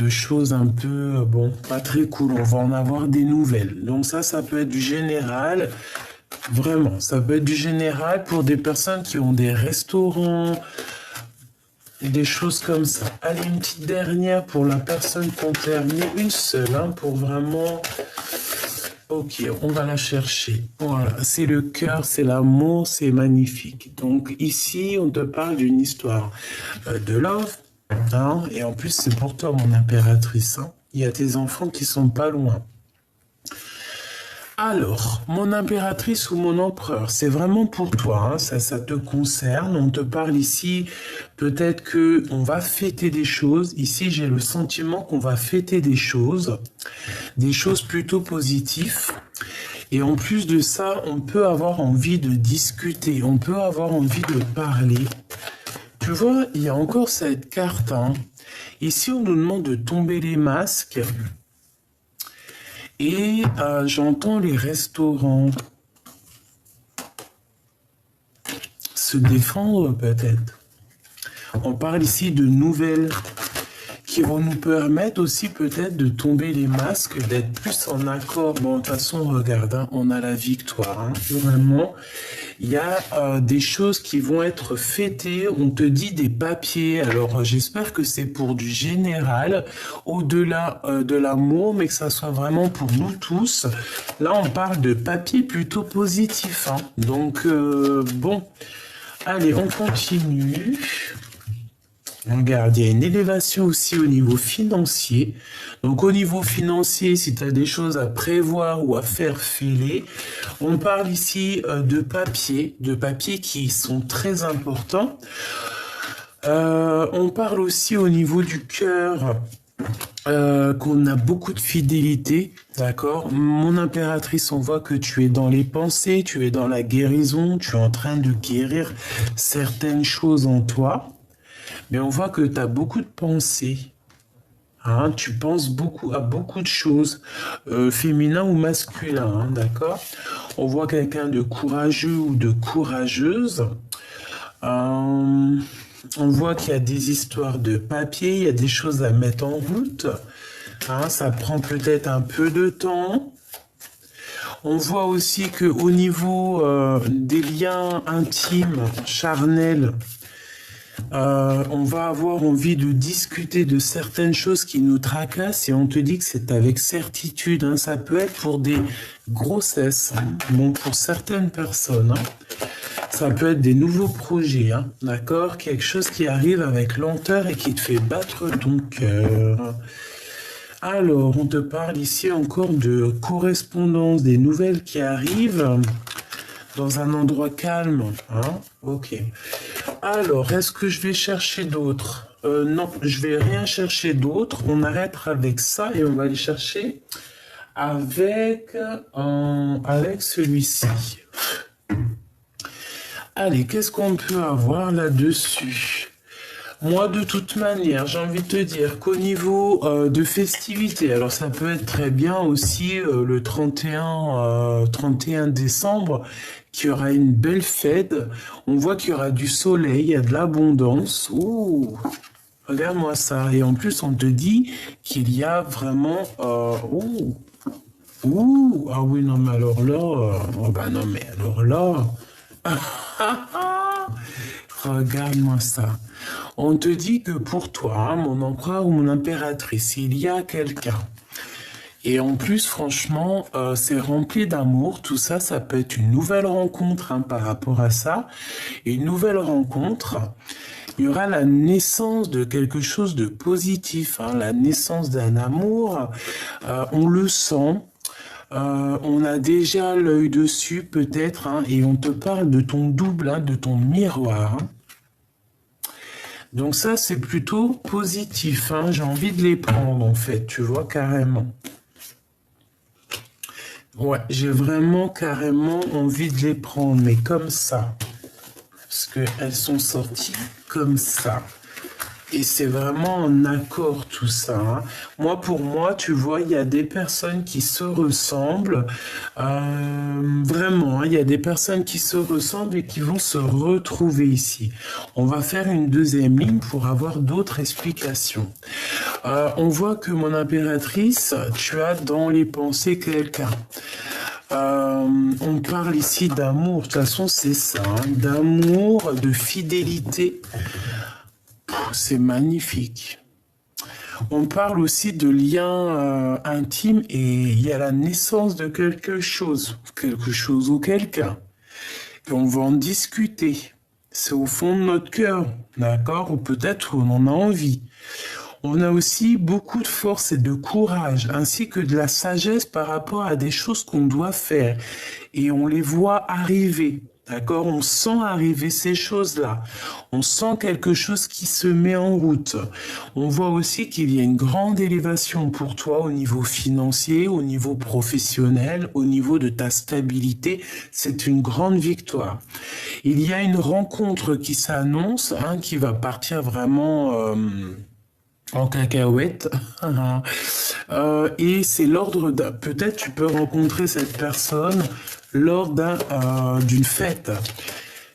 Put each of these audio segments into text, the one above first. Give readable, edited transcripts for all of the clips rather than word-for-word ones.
de choses un peu, bon, pas très cool. On va en avoir des nouvelles. Donc ça peut être du général. Vraiment, ça peut être du général pour des personnes qui ont des restaurants, et des choses comme ça. Allez, une petite dernière pour la personne concernée, une seule, hein, pour vraiment... Ok, on va la chercher. Voilà, c'est le cœur, c'est l'amour, c'est magnifique. Donc ici, on te parle d'une histoire de love, hein, et en plus, c'est pour toi, mon impératrice. Hein. Il y a tes enfants qui sont pas loin. Alors, mon impératrice ou mon empereur, c'est vraiment pour toi, hein, ça te concerne. On te parle ici, peut-être que on va fêter des choses. Ici, j'ai le sentiment qu'on va fêter des choses plutôt positives. Et en plus de ça, on peut avoir envie de discuter, on peut avoir envie de parler. Tu vois, il y a encore cette carte. Hein. Ici, on nous demande de tomber les masques. Et j'entends les restaurants se défendre peut-être. On parle ici de nouvelles qui vont nous permettre aussi peut-être de tomber les masques, d'être plus en accord. Bon, de toute façon, regarde, hein, on a la victoire. Hein. Vraiment, il y a des choses qui vont être fêtées. On te dit des papiers. Alors, j'espère que c'est pour du général, au-delà de l'amour, mais que ça soit vraiment pour nous tous. Là, on parle de papiers plutôt positifs. Hein. Donc, bon, allez, on continue. Regarde, il y a une élévation aussi au niveau financier. Donc au niveau financier, si tu as des choses à prévoir ou à faire filer, on parle ici de papiers qui sont très importants. On parle aussi au niveau du cœur. Qu'on a beaucoup de fidélité, d'accord? Mon impératrice, on voit que tu es dans les pensées, tu es dans la guérison, tu es en train de guérir certaines choses en toi. Mais on voit que tu as beaucoup de pensées. Hein, tu penses beaucoup à beaucoup de choses, féminin ou masculin, hein, d'accord? On voit quelqu'un de courageux ou de courageuse. On voit qu'il y a des histoires de papier, il y a des choses à mettre en route. Hein, ça prend peut-être un peu de temps. On voit aussi qu'au niveau des liens intimes, charnels, on va avoir envie de discuter de certaines choses qui nous tracassent et on te dit que c'est avec certitude. Hein. Ça peut être pour des grossesses, hein. Bon, pour certaines personnes. Hein. Ça peut être des nouveaux projets, hein. D'accord? Quelque chose qui arrive avec lenteur et qui te fait battre ton cœur. Alors, on te parle ici encore de correspondance, des nouvelles qui arrivent dans un endroit calme. Hein? Ok. Alors, est-ce que je vais chercher d'autres? Non, je vais rien chercher d'autre. On arrête avec ça et on va aller chercher avec celui-ci. Allez, qu'est-ce qu'on peut avoir là-dessus? Moi, de toute manière, j'ai envie de te dire qu'au niveau de festivités, alors ça peut être très bien aussi le 31 décembre, qu'il y aura une belle fête. On voit qu'il y aura du soleil, il y a de l'abondance. Ouh, regarde-moi ça. Et en plus, on te dit qu'il y a vraiment... ah oui, non, mais alors là... oh bah non, mais alors là... Regarde-moi ça. On te dit que pour toi, hein, mon empereur ou mon impératrice, il y a quelqu'un. Et en plus, franchement, c'est rempli d'amour. Tout ça, ça peut être une nouvelle rencontre hein, par rapport à ça. Et une nouvelle rencontre, il y aura la naissance de quelque chose de positif, hein, la naissance d'un amour. On le sent. On a déjà l'œil dessus peut-être, hein, et on te parle de ton double, hein, de ton miroir. Hein. Donc ça, c'est plutôt positif. Hein, j'ai envie de les prendre, en fait, tu vois, carrément. Ouais, j'ai vraiment carrément envie de les prendre, mais comme ça. Parce qu'elles sont sorties comme ça. Et c'est vraiment en accord tout ça, hein. Moi, pour moi, tu vois, il y a des personnes qui se ressemblent. Vraiment, hein, il y a des personnes qui se ressemblent et qui vont se retrouver ici. On va faire une deuxième ligne pour avoir d'autres explications. On voit que mon impératrice, tu as dans les pensées quelqu'un. On parle ici d'amour, de toute façon c'est ça, hein, d'amour, de fidélité. C'est magnifique. On parle aussi de liens intimes et il y a la naissance de quelque chose ou quelqu'un. Et on va en discuter. C'est au fond de notre cœur, d'accord? Ou peut-être on en a envie. On a aussi beaucoup de force et de courage, ainsi que de la sagesse par rapport à des choses qu'on doit faire. Et on les voit arriver, d'accord? On sent arriver ces choses-là. On sent quelque chose qui se met en route. On voit aussi qu'il y a une grande élévation pour toi au niveau financier, au niveau professionnel, au niveau de ta stabilité. C'est une grande victoire. Il y a une rencontre qui s'annonce, hein, qui va partir vraiment... en cacahuète. Et c'est l'ordre d'un... Peut-être tu peux rencontrer cette personne lors d'une fête.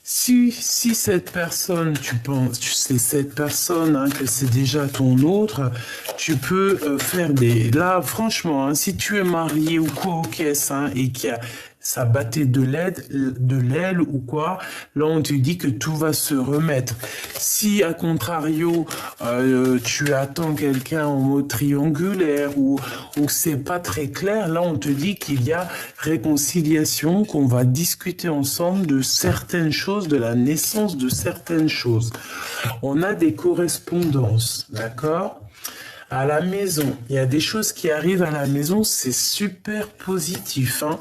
Si cette personne, tu penses, c'est cette personne, hein, que c'est déjà ton autre, tu peux faire des... Là, franchement, hein, si tu es marié ou quoi aux caisses, hein, et qu'il y a ça battait de l'aile ou quoi, là on te dit que tout va se remettre. Si à contrario, tu attends quelqu'un en mode triangulaire ou c'est pas très clair, là on te dit qu'il y a réconciliation, qu'on va discuter ensemble de certaines choses, de la naissance de certaines choses. On a des correspondances, d'accord ? À la maison, il y a des choses qui arrivent à la maison, c'est super positif, hein.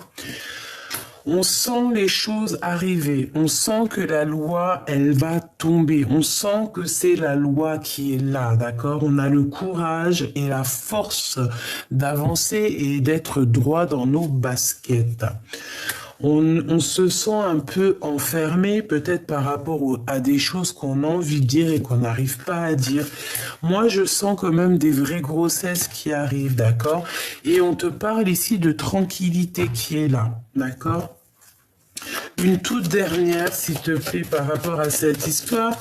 On sent les choses arriver, on sent que la loi, elle va tomber, on sent que c'est la loi qui est là, d'accord? On a le courage et la force d'avancer et d'être droit dans nos baskets. On se sent un peu enfermé, peut-être par rapport à des choses qu'on a envie de dire et qu'on n'arrive pas à dire. Moi, je sens quand même des vraies grossesses qui arrivent, d'accord? Et on te parle ici de tranquillité qui est là, d'accord? Une toute dernière, s'il te plaît, par rapport à cette histoire,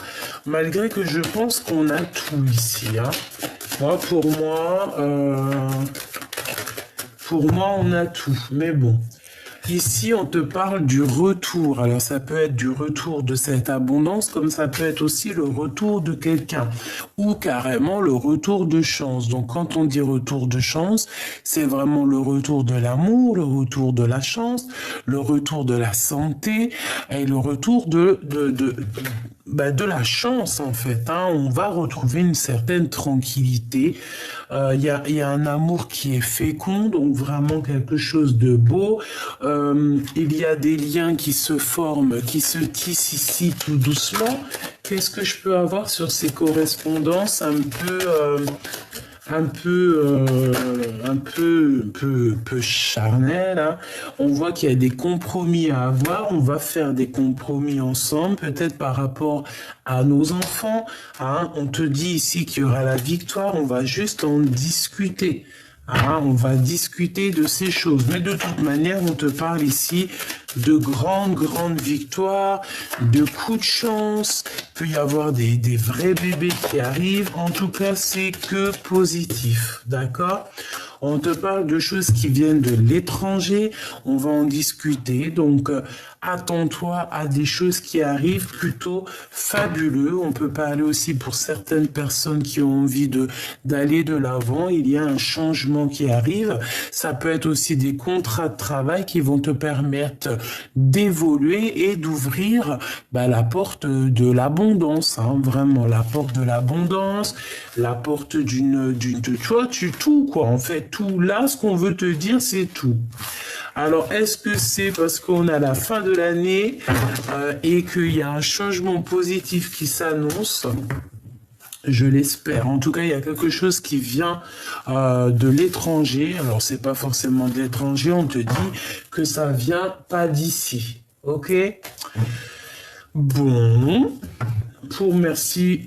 malgré que je pense qu'on a tout ici, hein. Pour moi, on a tout, mais bon. Ici, on te parle du retour. Alors, ça peut être du retour de cette abondance, comme ça peut être aussi le retour de quelqu'un, ou carrément le retour de chance. Donc, quand on dit retour de chance, c'est vraiment le retour de l'amour, le retour de la chance, le retour de la santé, et le retour de la chance, en fait, hein. On va retrouver une certaine tranquillité. Il y a un amour qui est fécond, donc vraiment quelque chose de beau. Il y a des liens qui se forment, qui se tissent ici tout doucement. Qu'est-ce que je peux avoir sur ces correspondances un peu charnel, hein. On voit qu'il y a des compromis à avoir. On va faire des compromis ensemble, peut-être par rapport à nos enfants, hein. On te dit ici qu'il y aura la victoire. On va juste en discuter. Ah, on va discuter de ces choses. Mais de toute manière, on te parle ici de grandes victoires, de coups de chance. Il peut y avoir des vrais bébés qui arrivent. En tout cas, c'est que positif. D'accord ? On te parle de choses qui viennent de l'étranger. On va en discuter. Donc, attends-toi à des choses qui arrivent plutôt fabuleux. On peut parler aussi pour certaines personnes qui ont envie d'aller de l'avant. Il y a un changement qui arrive. Ça peut être aussi des contrats de travail qui vont te permettre d'évoluer et d'ouvrir la porte de l'abondance, hein, vraiment la porte de l'abondance, la porte tu vois, tout quoi, en fait, tout là, ce qu'on veut te dire, c'est tout. Alors, est-ce que c'est parce qu'on a la fin de l'année et qu'il y a un changement positif qui s'annonce ? Je l'espère. En tout cas, il y a quelque chose qui vient de l'étranger. Alors, c'est pas forcément de l'étranger. On te dit que ça vient pas d'ici. Ok ? Bon, pour merci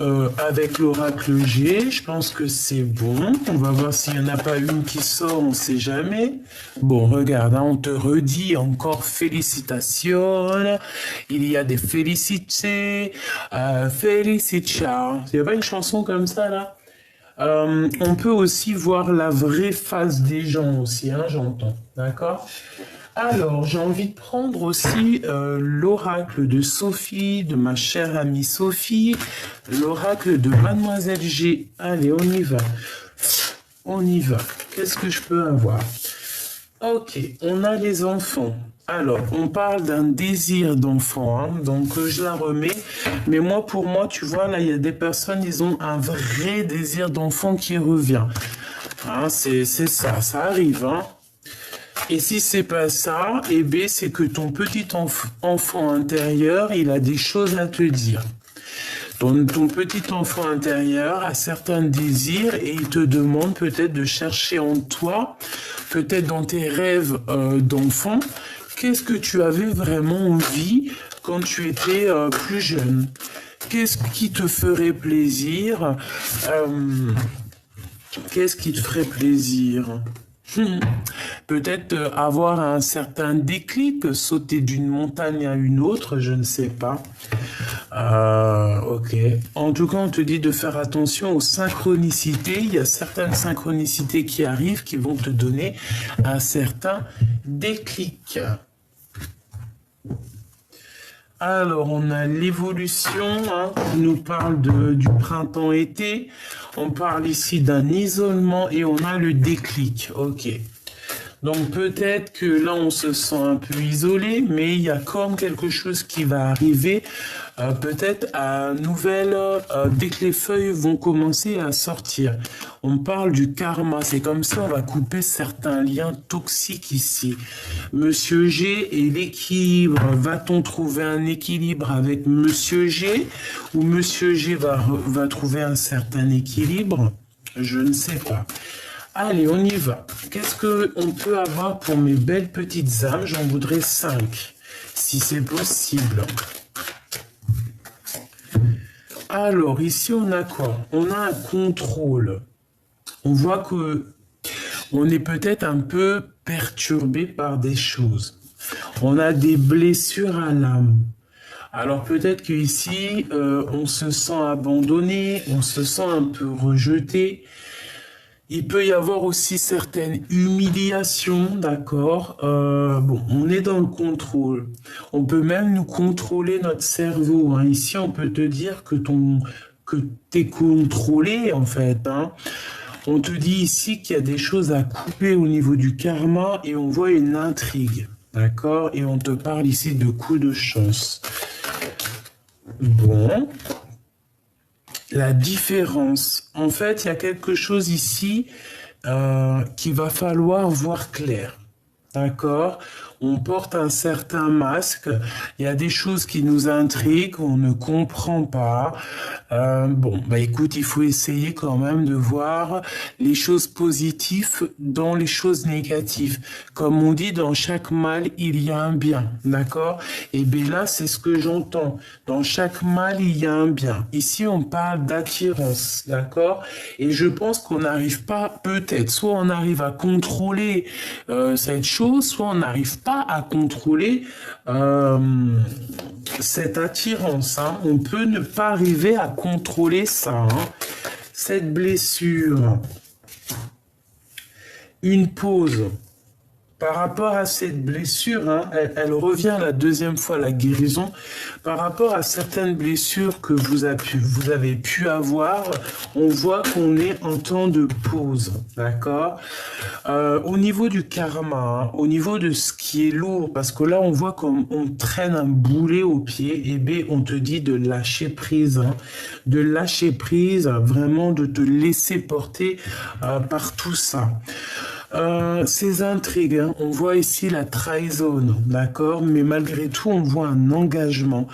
avec l'oracle G, je pense que c'est bon. On va voir s'il n'y en a pas une qui sort, on ne sait jamais. Bon, regarde, hein, on te redit encore félicitations. Il y a des félicités, félicita. Il n'y a pas une chanson comme ça là? On peut aussi voir la vraie face des gens aussi, hein, j'entends. D'accord? Alors, j'ai envie de prendre aussi l'oracle de Sophie, de ma chère amie Sophie, l'oracle de Mademoiselle G. Allez, on y va. On y va. Qu'est-ce que je peux avoir? Ok, on a les enfants. Alors, on parle d'un désir d'enfant, hein, donc je la remets. Mais moi, pour moi, tu vois, là, il y a des personnes, ils ont un vrai désir d'enfant qui revient. Hein, c'est ça, ça arrive, hein. Et si c'est pas ça, eh bien, c'est que ton petit enfant intérieur, il a des choses à te dire. Ton petit enfant intérieur a certains désirs et il te demande peut-être de chercher en toi, peut-être dans tes rêves d'enfant, qu'est-ce que tu avais vraiment envie quand tu étais plus jeune? Qu'est-ce qui te ferait plaisir? Qu'est-ce qui te ferait plaisir? Peut-être avoir un certain déclic, sauter d'une montagne à une autre, je ne sais pas. Ok. En tout cas, on te dit de faire attention aux synchronicités. Il y a certaines synchronicités qui arrivent qui vont te donner un certain déclic. Alors, on a l'évolution, hein, qui nous parle du printemps-été. On parle ici d'un isolement et on a le déclic. Ok. Donc peut-être que là on se sent un peu isolé, mais il y a comme quelque chose qui va arriver, peut-être à nouvelle, dès que les feuilles vont commencer à sortir. On parle du karma, c'est comme ça on va couper certains liens toxiques ici. Monsieur G et l'équilibre, va-t-on trouver un équilibre avec Monsieur G ou Monsieur G va trouver un certain équilibre? Je ne sais pas. Allez, on y va. Qu'est-ce qu'on peut avoir pour mes belles petites âmes? J'en voudrais 5, si c'est possible. Alors, ici, on a quoi? On a un contrôle. On voit que on est peut-être un peu perturbé par des choses. On a des blessures à l'âme. Alors peut-être qu'ici, on se sent abandonné, on se sent un peu rejeté. Il peut y avoir aussi certaines humiliations, d'accord? Bon, on est dans le contrôle. On peut même nous contrôler notre cerveau, hein. Ici, on peut te dire que t'es contrôlé, en fait, hein. On te dit ici qu'il y a des choses à couper au niveau du karma et on voit une intrigue, d'accord? Et on te parle ici de coups de chance. Bon. La différence. En fait, il y a quelque chose ici qu'il va falloir voir clair. D'accord? On porte un certain masque. Il y a des choses qui nous intriguent, on ne comprend pas. Bon, bah écoute, il faut essayer quand même de voir les choses positives dans les choses négatives. Comme on dit, dans chaque mal, il y a un bien. D'accord? Et bien là, c'est ce que j'entends. Dans chaque mal, il y a un bien. Ici, on parle d'attirance. D'accord? Et je pense qu'on n'arrive pas, peut-être, soit on arrive à contrôler cette chose, soit on n'arrive pas à contrôler cette attirance, hein. On peut ne pas arriver à contrôler ça, hein. Cette blessure, une pause. Par rapport à cette blessure, hein, elle revient la deuxième fois, la guérison. Par rapport à certaines blessures que vous avez pu avoir, on voit qu'on est en temps de pause, d'accord? Au niveau du karma, hein, au niveau de ce qui est lourd, parce que là, on voit comme on traîne un boulet au pied, et bien, on te dit de lâcher prise, hein, de lâcher prise, vraiment de te laisser porter par tout ça. Ces intrigues, hein, on voit ici la trahison, d'accord, mais malgré tout, on voit un engagement.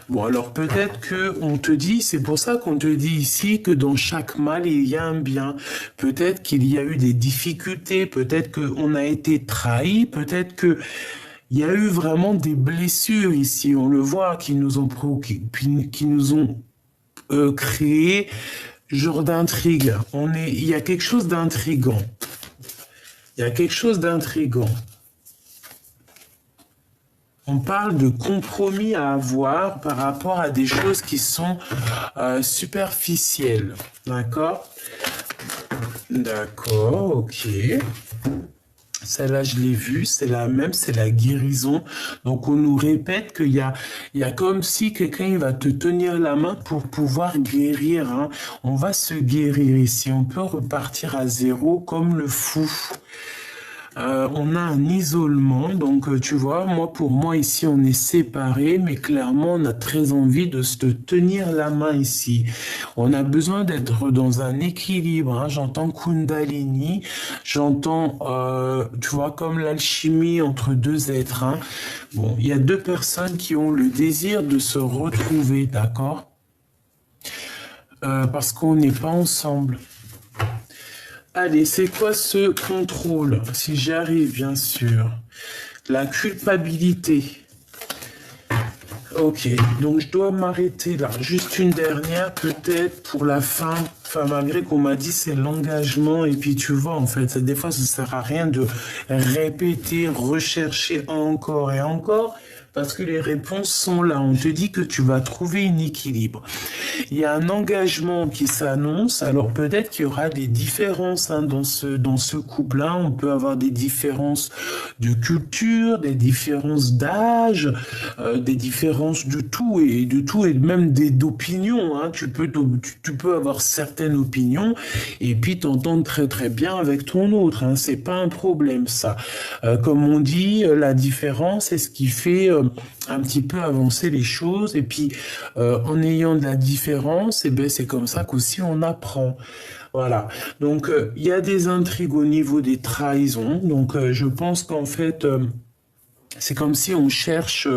Bon, alors peut-être que on te dit, c'est pour ça qu'on te dit ici que dans chaque mal, il y a un bien. Peut-être qu'il y a eu des difficultés, peut-être qu'on a été trahi, peut-être que Il y a eu vraiment des blessures ici, on le voit, qui nous ont qui nous ont créé genre d'intrigue. Il y a quelque chose d'intrigant. Il y a quelque chose d'intrigant. On parle de compromis à avoir par rapport à des choses qui sont superficielles. D'accord? D'accord, ok. Celle-là, je l'ai vue, c'est la même, c'est la guérison. Donc, on nous répète il y a comme si quelqu'un va te tenir la main pour pouvoir guérir. Hein. On va se guérir ici. On peut repartir à zéro comme le fou. On a un isolement, donc tu vois, pour moi ici on est séparés, mais clairement on a très envie de se tenir la main ici. On a besoin d'être dans un équilibre, hein. J'entends Kundalini, j'entends, tu vois, comme l'alchimie entre deux êtres. Hein. Bon, il y a deux personnes qui ont le désir de se retrouver, d'accord? Parce qu'on n'est pas ensemble. Allez, c'est quoi ce contrôle? Si j'y arrive, bien sûr. La culpabilité. Ok, donc je dois m'arrêter là. Juste une dernière, peut-être, pour la fin. Enfin, malgré qu'on m'a dit c'est l'engagement. Et puis, tu vois, en fait, des fois, ça ne sert à rien de répéter, rechercher encore et encore. Parce que les réponses sont là. On te dit que tu vas trouver un équilibre. Il y a un engagement qui s'annonce. Alors peut-être qu'il y aura des différences hein, dans ce couple-là. On peut avoir des différences de culture, des différences d'âge, des différences de tout et même d'opinions. Hein. Tu peux avoir certaines opinions et puis t'entendre très très bien avec ton autre. Hein. C'est pas un problème ça. Comme on dit, la différence c'est ce qui fait un petit peu avancer les choses et puis en ayant de la différence, et ben c'est comme ça qu'aussi on apprend. Voilà. Donc il y a des intrigues au niveau des trahisons. Donc je pense qu'en fait c'est comme si on cherche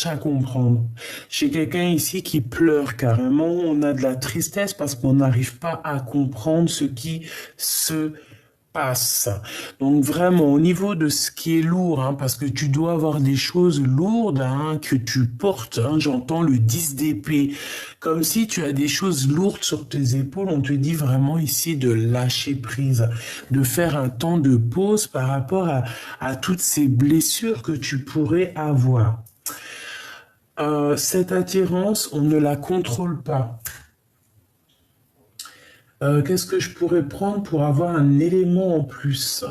à comprendre. J'ai quelqu'un ici qui pleure carrément. On a de la tristesse parce qu'on n'arrive pas à comprendre ce qui se passe. Donc vraiment au niveau de ce qui est lourd, hein, parce que tu dois avoir des choses lourdes hein, que tu portes. Hein, j'entends le 10 d'épée, comme si tu as des choses lourdes sur tes épaules. On te dit vraiment ici de lâcher prise, de faire un temps de pause par rapport à toutes ces blessures que tu pourrais avoir. Cette attirance, on ne la contrôle pas. Qu'est-ce que je pourrais prendre pour avoir un élément en plus?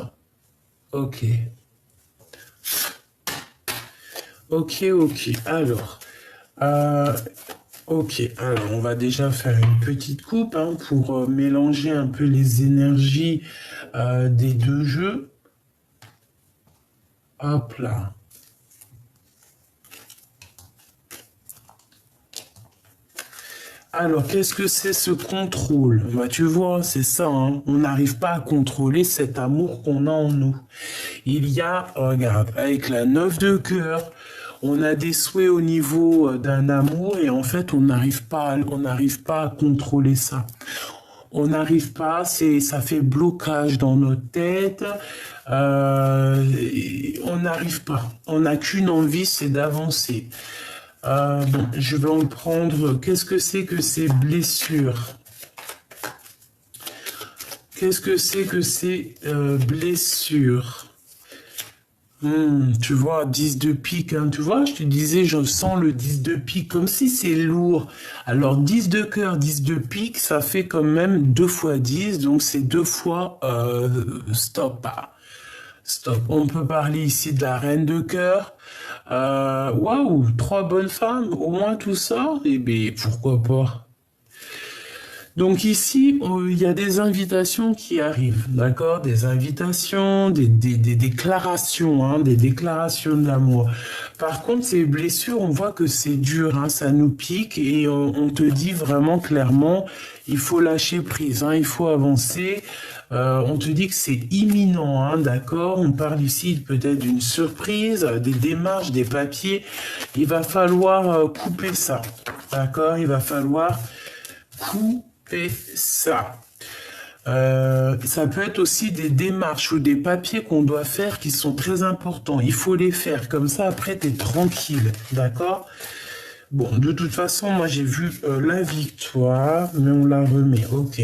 Ok. Ok. Alors, ok. Alors, on va déjà faire une petite coupe hein, pour mélanger un peu les énergies des deux jeux. Hop là. Alors, qu'est-ce que c'est ce contrôle? Bah, tu vois, c'est ça, hein. On n'arrive pas à contrôler cet amour qu'on a en nous. Il y a, regarde, avec la 9 de cœur, on a des souhaits au niveau d'un amour et en fait, on n'arrive pas à contrôler ça. On n'arrive pas, ça fait blocage dans notre tête. On n'arrive pas. On n'a qu'une envie, c'est d'avancer. Bon, je vais en prendre. Qu'est-ce que c'est que ces blessures? Qu'est-ce que c'est que ces blessures? Tu vois, 10 de pique, hein, tu vois, je te disais, je sens le 10 de pique, comme si c'est lourd. Alors, 10 de cœur, 10 de pique, ça fait quand même 2 fois 10, donc c'est 2 fois stop. Stop. On peut parler ici de la reine de cœur. Waouh, 3 bonnes femmes, au moins tout ça, eh bien, pourquoi pas? Donc ici, il y a des invitations qui arrivent, d'accord? Des invitations, des déclarations, hein, des déclarations d'amour. Par contre, ces blessures, on voit que c'est dur, hein, ça nous pique et on te dit vraiment clairement, il faut lâcher prise, hein, il faut avancer. On te dit que c'est imminent, hein, d'accord? On parle ici peut-être d'une surprise, des démarches, des papiers. Il va falloir couper ça, d'accord? Il va falloir couper ça. Ça peut être aussi des démarches ou des papiers qu'on doit faire qui sont très importants. Il faut les faire. Comme ça, après, tu es tranquille. D'accord? Bon, de toute façon, moi, j'ai vu la victoire, mais on la remet. OK.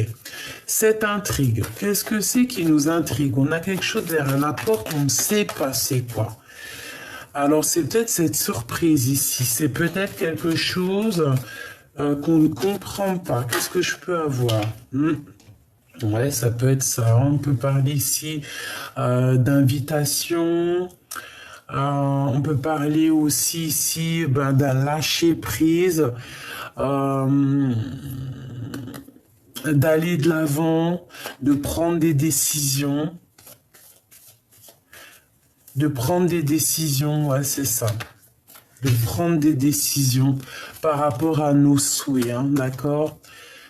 Cette intrigue, qu'est-ce que c'est qui nous intrigue? On a quelque chose derrière la porte, on ne sait pas c'est quoi. Alors, c'est peut-être cette surprise ici. C'est peut-être quelque chose qu'on ne comprend pas. Qu'est-ce que je peux avoir? Ouais, ça peut être ça. On peut parler ici d'invitation. On peut parler aussi ici d'un lâcher prise, d'aller de l'avant, de prendre des décisions. De prendre des décisions, ouais, c'est ça. De prendre des décisions par rapport à nos souhaits, hein, d'accord?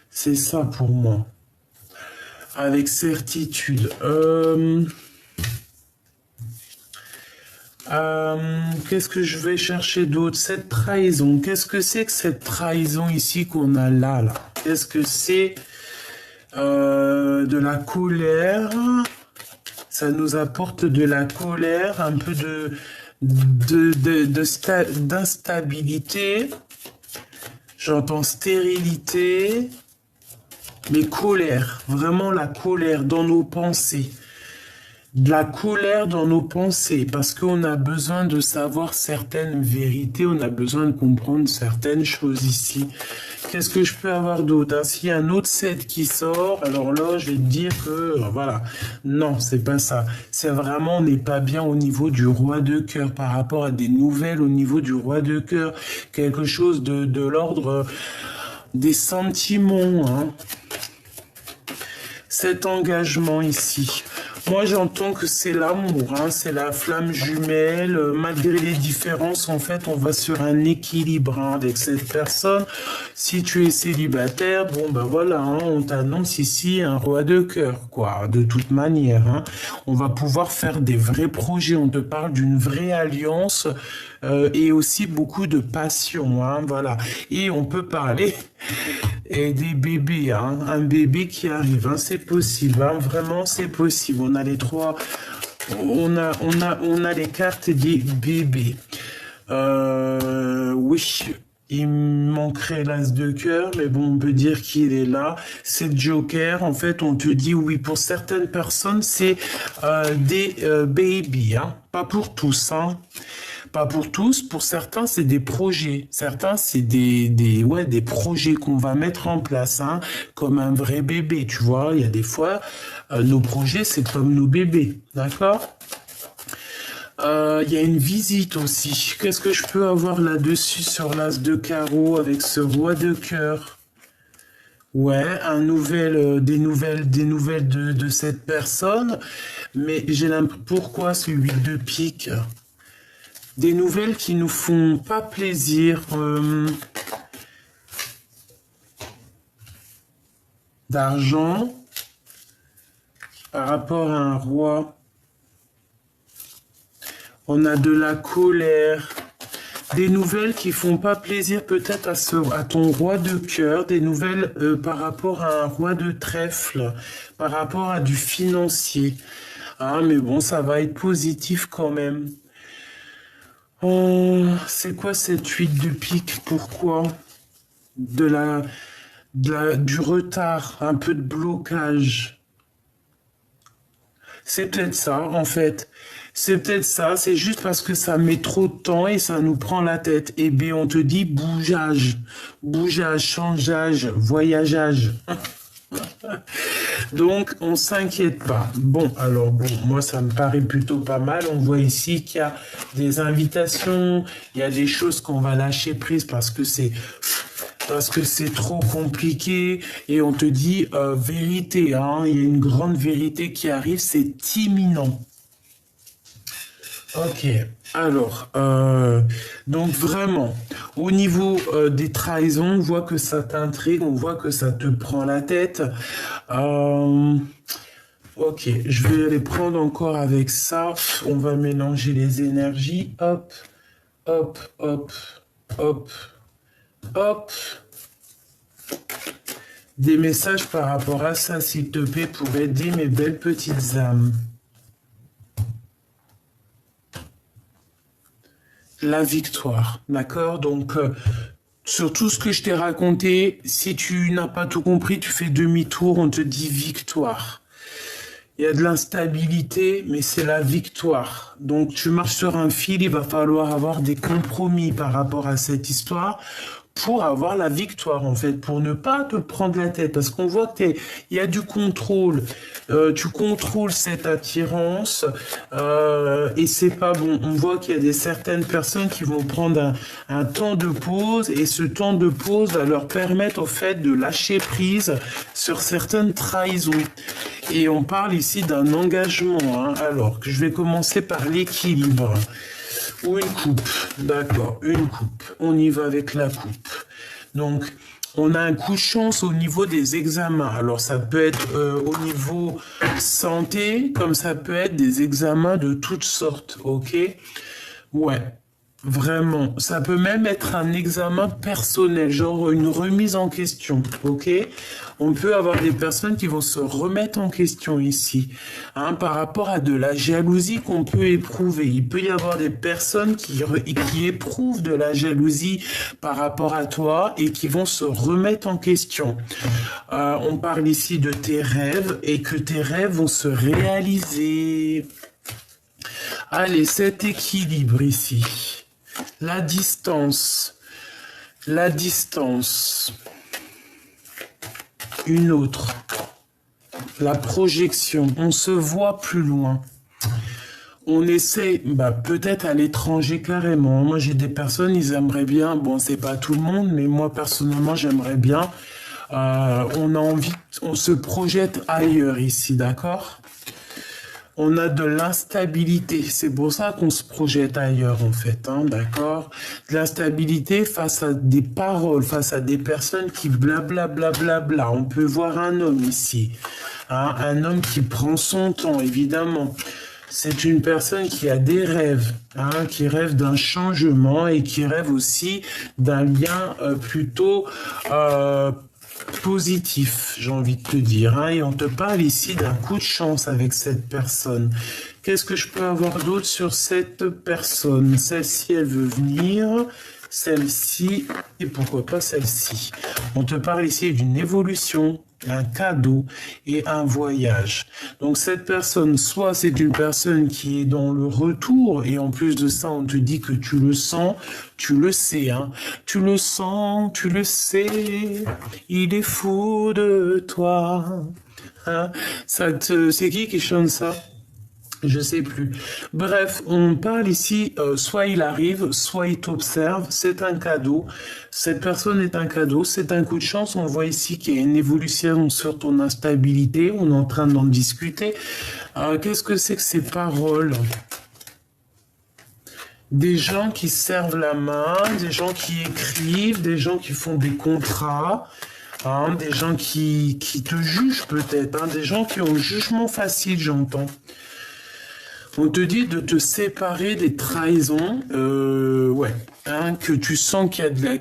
C'est ça pour moi. Avec certitude. Qu'est-ce que je vais chercher d'autre? Cette trahison. Qu'est-ce que c'est que cette trahison ici qu'on a là? Qu'est-ce que c'est de la colère? Ça nous apporte de la colère, un peu d'instabilité. J'entends stérilité, mais colère, vraiment la colère dans nos pensées. De la colère dans nos pensées, parce qu'on a besoin de savoir certaines vérités, on a besoin de comprendre certaines choses ici. Qu'est-ce que je peux avoir d'autre? Hein? S'il y a un autre set qui sort, alors là, je vais te dire que, voilà, non, c'est pas ça. C'est vraiment, on n'est pas bien au niveau du roi de cœur, par rapport à des nouvelles au niveau du roi de cœur, quelque chose de l'ordre des sentiments, hein. Cet engagement ici. Moi, j'entends que c'est l'amour, hein, c'est la flamme jumelle. Malgré les différences, en fait, on va sur un équilibre hein, avec cette personne. Si tu es célibataire, bon, ben voilà, hein, on t'annonce ici un roi de cœur, quoi. De toute manière, hein, on va pouvoir faire des vrais projets. On te parle d'une vraie alliance et aussi beaucoup de passion, hein, voilà. Et on peut parler et des bébés, hein, un bébé qui arrive, hein, c'est possible, hein, vraiment c'est possible. On a les trois, on a les cartes des bébés. Oui, il manquerait l'as de cœur, mais bon, on peut dire qu'il est là. C'est Joker, en fait, on te dit oui, pour certaines personnes, c'est des baby, hein, pas pour tous, hein. Pas pour tous, pour certains, c'est des projets. Certains, c'est des projets qu'on va mettre en place, hein, comme un vrai bébé, tu vois. Il y a des fois, nos projets, c'est comme nos bébés, d'accord? Il y a une visite aussi. Qu'est-ce que je peux avoir là-dessus sur l'as de carreau avec ce roi de cœur? Ouais, des nouvelles de cette personne. Mais j'ai l'impression, pourquoi ce 8 de pique? Des nouvelles qui nous font pas plaisir. D'argent par rapport à un roi. On a de la colère. Des nouvelles qui font pas plaisir peut-être à ton roi de cœur. Des nouvelles par rapport à un roi de trèfle. Par rapport à du financier. Ah, mais bon, ça va être positif quand même. Oh, c'est quoi cette 8 de pique? Pourquoi? Du retard, un peu de blocage. C'est peut-être ça, en fait. C'est peut-être ça, c'est juste parce que ça met trop de temps et ça nous prend la tête. Et bien, on te dit bougeage, changeage, voyageage. Donc, on s'inquiète pas. Bon, alors, bon, moi, ça me paraît plutôt pas mal. On voit ici qu'il y a des invitations, il y a des choses qu'on va lâcher prise parce que c'est trop compliqué. Et on te dit vérité, hein, il y a une grande vérité qui arrive, c'est imminent. Ok, alors, donc vraiment, au niveau des trahisons, on voit que ça t'intrigue, on voit que ça te prend la tête. Ok, je vais aller prendre encore avec ça. On va mélanger les énergies. Hop, hop, hop, hop, hop. Des messages par rapport à ça, s'il te plaît, pour aider mes belles petites âmes. La victoire, d'accord? Donc, sur tout ce que je t'ai raconté, si tu n'as pas tout compris, tu fais demi-tour, on te dit victoire. Il y a de l'instabilité, mais c'est la victoire. Donc tu marches sur un fil, il va falloir avoir des compromis par rapport à cette histoire pour avoir la victoire, en fait, pour ne pas te prendre la tête. Parce qu'on voit qu'il y a du contrôle. Tu contrôles cette attirance et c'est pas bon. On voit qu'il y a certaines personnes qui vont prendre un temps de pause et ce temps de pause va leur permettre, au fait, de lâcher prise sur certaines trahisons. Et on parle ici d'un engagement. Hein. Alors, je vais commencer par l'équilibre. Ou une coupe, d'accord, une coupe. On y va avec la coupe. Donc, on a un coup de chance au niveau des examens. Alors, ça peut être au niveau santé, comme ça peut être des examens de toutes sortes, ok? Ouais. Vraiment, ça peut même être un examen personnel, genre une remise en question, ok? On peut avoir des personnes qui vont se remettre en question ici, hein, par rapport à de la jalousie qu'on peut éprouver. Il peut y avoir des personnes qui éprouvent de la jalousie par rapport à toi et qui vont se remettre en question. On parle ici de tes rêves et que tes rêves vont se réaliser. Allez, cet équilibre ici. La distance, une autre, la projection, on se voit plus loin. On essaie, peut-être à l'étranger carrément. Moi, j'ai des personnes, ils aimeraient bien, bon, c'est pas tout le monde, mais moi, personnellement, j'aimerais bien. On a envie, on se projette ailleurs ici, d'accord ? On a de l'instabilité, c'est pour ça qu'on se projette ailleurs en fait, hein, d'accord? De l'instabilité face à des paroles, face à des personnes qui blablabla. On peut voir un homme ici, hein, un homme qui prend son temps, évidemment. C'est une personne qui a des rêves, hein, qui rêve d'un changement et qui rêve aussi d'un lien plutôt positif, j'ai envie de te dire, hein, et on te parle ici d'un coup de chance avec cette personne. Qu'est-ce que je peux avoir d'autre sur cette personne? Celle-ci, elle veut venir, celle-ci, et pourquoi pas celle-ci? On te parle ici d'une évolution, un cadeau et un voyage. Donc cette personne, soit c'est une personne qui est dans le retour, et en plus de ça, on te dit que tu le sens, tu le sais, hein. Tu le sens, tu le sais, il est fou de toi. Hein? C'est qui chante ça? Je sais plus. Bref, on parle ici, soit il arrive, soit il t'observe, c'est un cadeau. Cette personne est un cadeau, c'est un coup de chance. On voit ici qu'il y a une évolution sur ton instabilité, on est en train d'en discuter. Qu'est-ce que c'est que ces paroles? Des gens qui servent la main, des gens qui écrivent, des gens qui font des contrats. Hein, des gens qui te jugent peut-être, hein, des gens qui ont un jugement facile, j'entends. On te dit de te séparer des trahisons, ouais, hein, que tu sens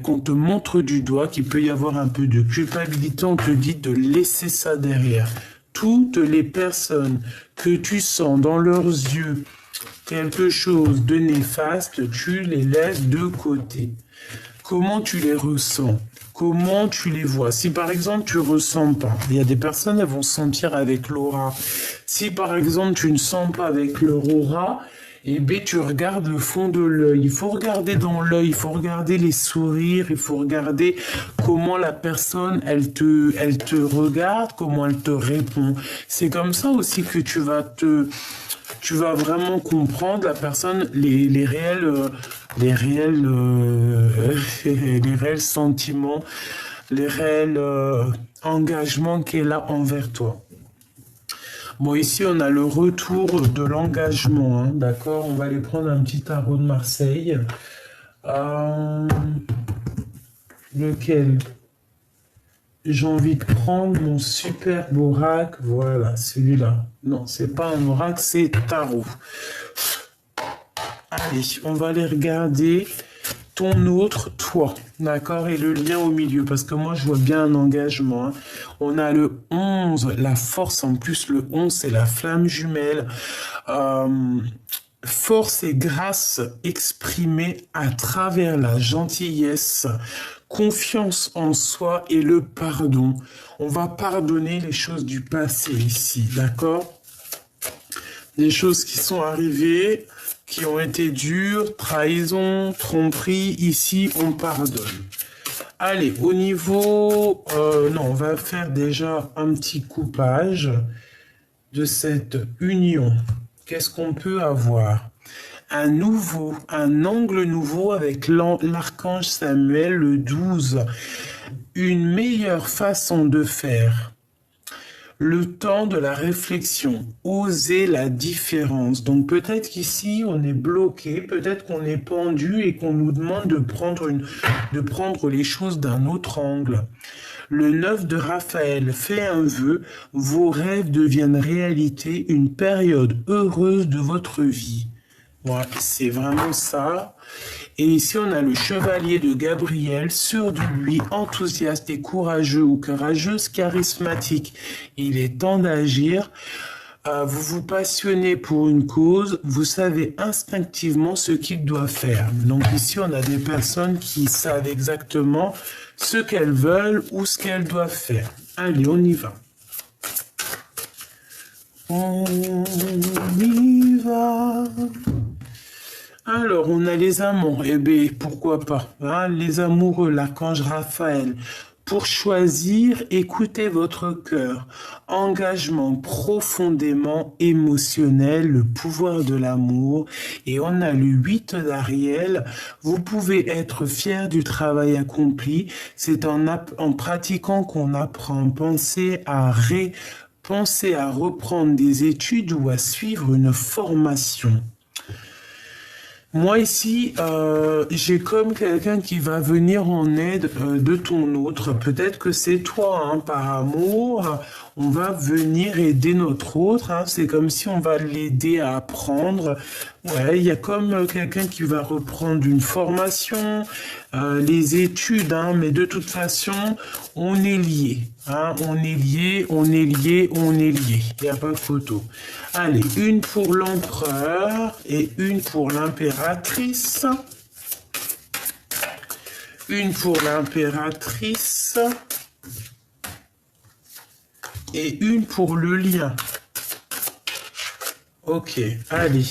qu'on te montre du doigt, qu'il peut y avoir un peu de culpabilité, on te dit de laisser ça derrière. Toutes les personnes que tu sens dans leurs yeux quelque chose de néfaste, tu les laisses de côté. Comment tu les ressens? Comment tu les vois? Si par exemple tu ressens pas, il y a des personnes elles vont sentir avec l'aura. Si par exemple tu ne sens pas avec leur aura, eh bien tu regardes le fond de l'œil. Il faut regarder dans l'œil, il faut regarder les sourires, il faut regarder comment la personne elle te regarde, comment elle te répond. C'est comme ça aussi que tu vas vraiment comprendre la personne, les réels sentiments, les réels engagements qu'elle a envers toi. Bon, ici, on a le retour de l'engagement, hein, d'accord? On va aller prendre un petit tarot de Marseille. Lequel? J'ai envie de prendre mon superbe oracle. Voilà, celui-là. Non, c'est pas un oracle, c'est tarot. Allez, on va aller regarder ton autre, toi, d'accord? Et le lien au milieu, parce que moi, je vois bien un engagement. Hein. On a le 11, la force, en plus, le 11, c'est la flamme jumelle. Euh, Force et grâce exprimée à travers la gentillesse, confiance en soi et le pardon. On va pardonner les choses du passé ici, d'accord? Des choses qui sont arrivées, qui ont été dures, trahison, tromperie, ici on pardonne. Allez, au niveau... non, on va faire déjà un petit coupage de cette union. Qu'est-ce qu'on peut avoir? Un angle nouveau avec l'archange Samuel, le 12. Une meilleure façon de faire. Le temps de la réflexion, oser la différence. Donc peut-être qu'ici on est bloqué, peut-être qu'on est pendu et qu'on nous demande de prendre les choses d'un autre angle. Le 9 de Raphaël fait un vœu, vos rêves deviennent réalité, une période heureuse de votre vie. Ouais, c'est vraiment ça. Et ici, on a le chevalier de Gabriel, sûr de lui, enthousiaste et courageux ou courageuse, charismatique. Il est temps d'agir. Vous vous passionnez pour une cause, vous savez instinctivement ce qu'il doit faire. Donc ici, on a des personnes qui savent exactement ce qu'elles veulent ou ce qu'elles doivent faire. Allez, on y va. On y va. Alors, on a les amants. Eh bien, pourquoi pas, hein, les amoureux, l'archange Raphaël. Pour choisir, écoutez votre cœur. Engagement profondément émotionnel, le pouvoir de l'amour. Et on a le 8 d'Ariel. Vous pouvez être fier du travail accompli. C'est en pratiquant qu'on apprend. Pensez à reprendre des études ou à suivre une formation. Moi ici, j'ai comme quelqu'un qui va venir en aide de ton autre. Peut-être que c'est toi, hein, par amour. On va venir aider notre autre. Hein. C'est comme si on va l'aider à apprendre. Ouais, il y a comme quelqu'un qui va reprendre une formation, les études, hein, mais de toute façon, on est liés. Hein, on est liés, on est liés, on est liés. Il n'y a pas de photo. Allez, une pour l'empereur et une pour l'impératrice. Une pour l'impératrice et une pour le lien. Ok, allez.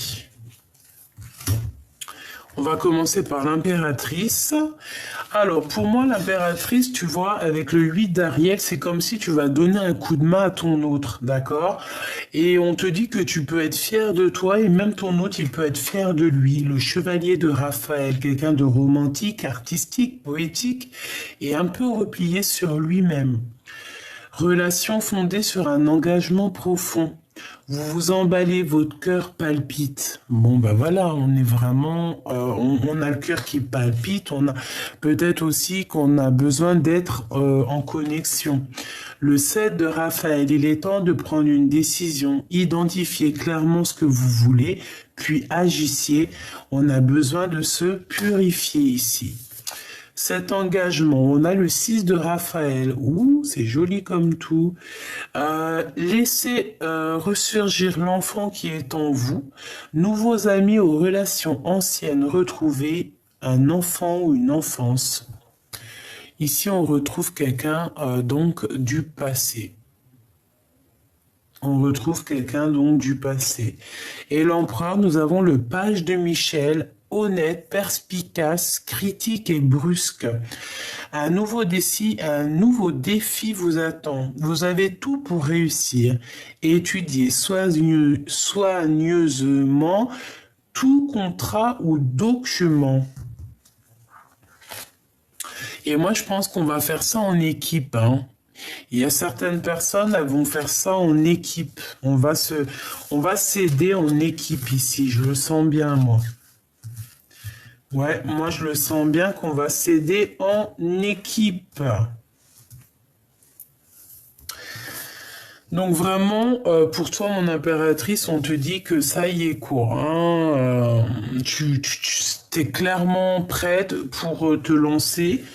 On va commencer par l'impératrice. Alors, pour moi, l'impératrice, tu vois, avec le 8 d'Ariel, c'est comme si tu vas donner un coup de main à ton autre, d'accord? Et on te dit que tu peux être fier de toi et même ton autre, il peut être fier de lui. Le chevalier de Raphaël, quelqu'un de romantique, artistique, poétique et un peu replié sur lui-même. Relation fondée sur un engagement profond. Vous vous emballez, votre cœur palpite. Bon, ben voilà, on est vraiment, on a le cœur qui palpite. On a peut-être aussi qu'on a besoin d'être en connexion. Le 7 de Raphaël, il est temps de prendre une décision. Identifiez clairement ce que vous voulez, puis agissez. On a besoin de se purifier ici. Cet engagement, on a le 6 de Raphaël. Ouh, c'est joli comme tout. Laissez ressurgir l'enfant qui est en vous. Nouveaux amis aux relations anciennes retrouvées. Un enfant ou une enfance. Ici, on retrouve quelqu'un donc du passé. On retrouve quelqu'un donc du passé. Et l'empereur, nous avons le page de Michel, honnête, perspicace, critique et brusque. Un nouveau défi vous attend. Vous avez tout pour réussir. Étudiez soigneusement tout contrat ou document. Et moi, je pense qu'on va faire ça en équipe, hein. Il y a certaines personnes, elles vont faire ça en équipe. On va s'aider en équipe ici. Je le sens bien, moi. Ouais, moi, je le sens bien qu'on va s'aider en équipe. Donc vraiment, pour toi, mon impératrice, on te dit que ça y est court, hein, tu t'es clairement prête pour te lancer.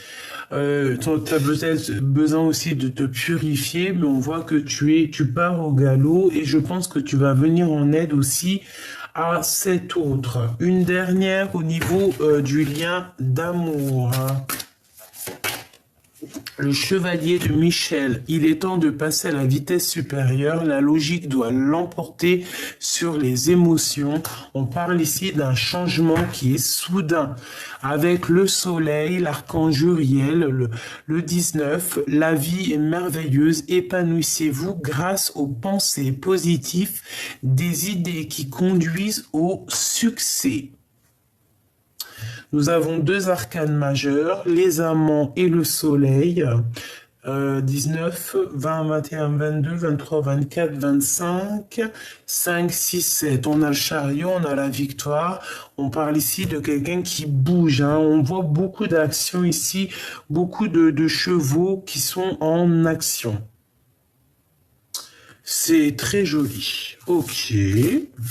Tu as peut-être besoin aussi de te purifier, mais on voit que tu pars au galop et je pense que tu vas venir en aide aussi à cette autre. Une dernière au niveau du lien d'amour, hein. Le chevalier de Michel, il est temps de passer à la vitesse supérieure, la logique doit l'emporter sur les émotions. On parle ici d'un changement qui est soudain. Avec le soleil, l'archange Uriel, le 19, la vie est merveilleuse, épanouissez-vous grâce aux pensées positives, des idées qui conduisent au succès. Nous avons deux arcanes majeures, les amants et le soleil. 19, 20, 21, 22, 23, 24, 25, 5, 6, 7. On a le chariot, on a la victoire. On parle ici de quelqu'un qui bouge, hein. On voit beaucoup d'actions ici, beaucoup de chevaux qui sont en action. C'est très joli. Ok,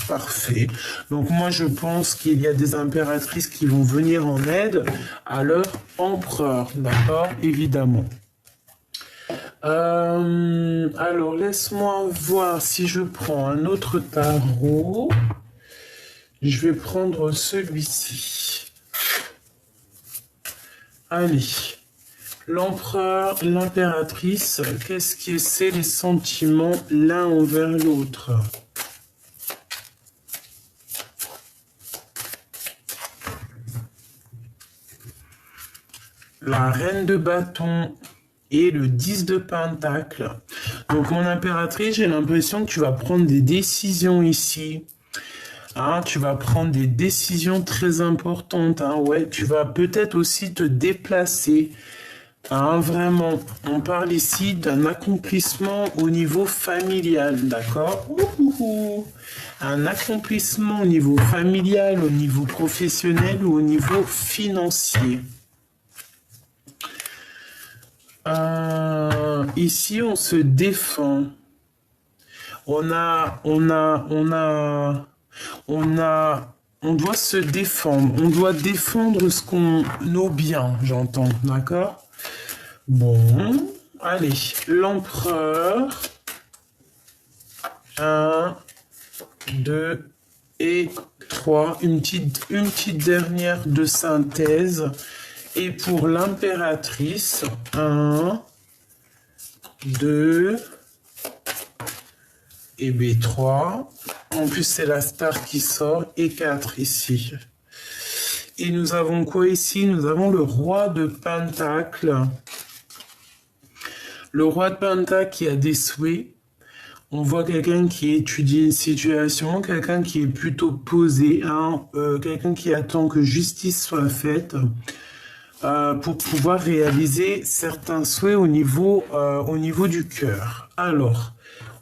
parfait. Donc moi je pense qu'il y a des impératrices qui vont venir en aide à leur empereur, d'accord, évidemment. Alors laisse-moi voir si je prends un autre tarot. Je vais prendre celui-ci. Allez. L'empereur, l'impératrice, qu'est-ce que c'est les sentiments l'un envers l'autre? La reine de bâton et le 10 de pentacle. Donc mon impératrice, j'ai l'impression que tu vas prendre des décisions ici. Hein, tu vas prendre des décisions très importantes. Hein, ouais, tu vas peut-être aussi te déplacer. Hein, vraiment, on parle ici d'un accomplissement au niveau familial, d'accord? Un accomplissement au niveau familial, au niveau professionnel ou au niveau financier. Ici, on se défend. On doit se défendre. On doit défendre nos biens, j'entends, d'accord? Bon, allez, l'empereur. 1, 2 et 3. Une petite dernière de synthèse. Et pour l'impératrice, 1, 2 et B3. En plus, c'est la star qui sort. Et 4 ici. Et nous avons quoi ici? Nous avons le roi de pentacle. Le roi de pentacle qui a des souhaits. On voit quelqu'un qui étudie une situation, quelqu'un qui est plutôt posé, hein, quelqu'un qui attend que justice soit faite pour pouvoir réaliser certains souhaits au niveau du cœur. Alors,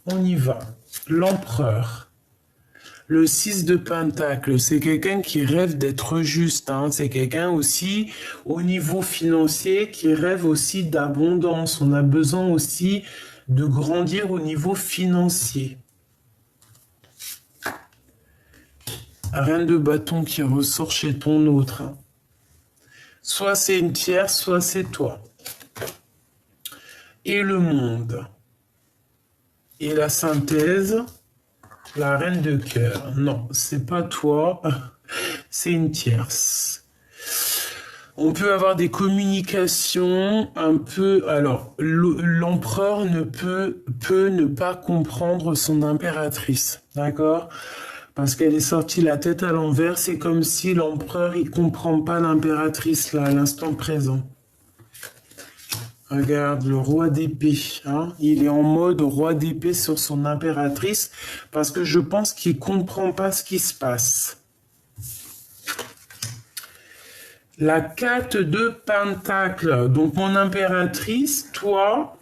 on y va. L'empereur. Le 6 de pentacle, c'est quelqu'un qui rêve d'être juste, hein. C'est quelqu'un aussi au niveau financier qui rêve aussi d'abondance. On a besoin aussi de grandir au niveau financier. Reine de bâton qui ressort chez ton autre, hein. Soit c'est une tierce, soit c'est toi. Et le monde. Et la synthèse. La reine de cœur. Non, c'est pas toi. C'est une tierce. On peut avoir des communications un peu... Alors, l'empereur peut ne pas comprendre son impératrice. D'accord? Parce qu'elle est sortie la tête à l'envers. C'est comme si l'empereur, il comprend pas l'impératrice là, à l'instant présent. Regarde, le roi d'épée, hein, il est en mode roi d'épée sur son impératrice parce que je pense qu'il ne comprend pas ce qui se passe. La 4 de pentacle, donc mon impératrice, toi,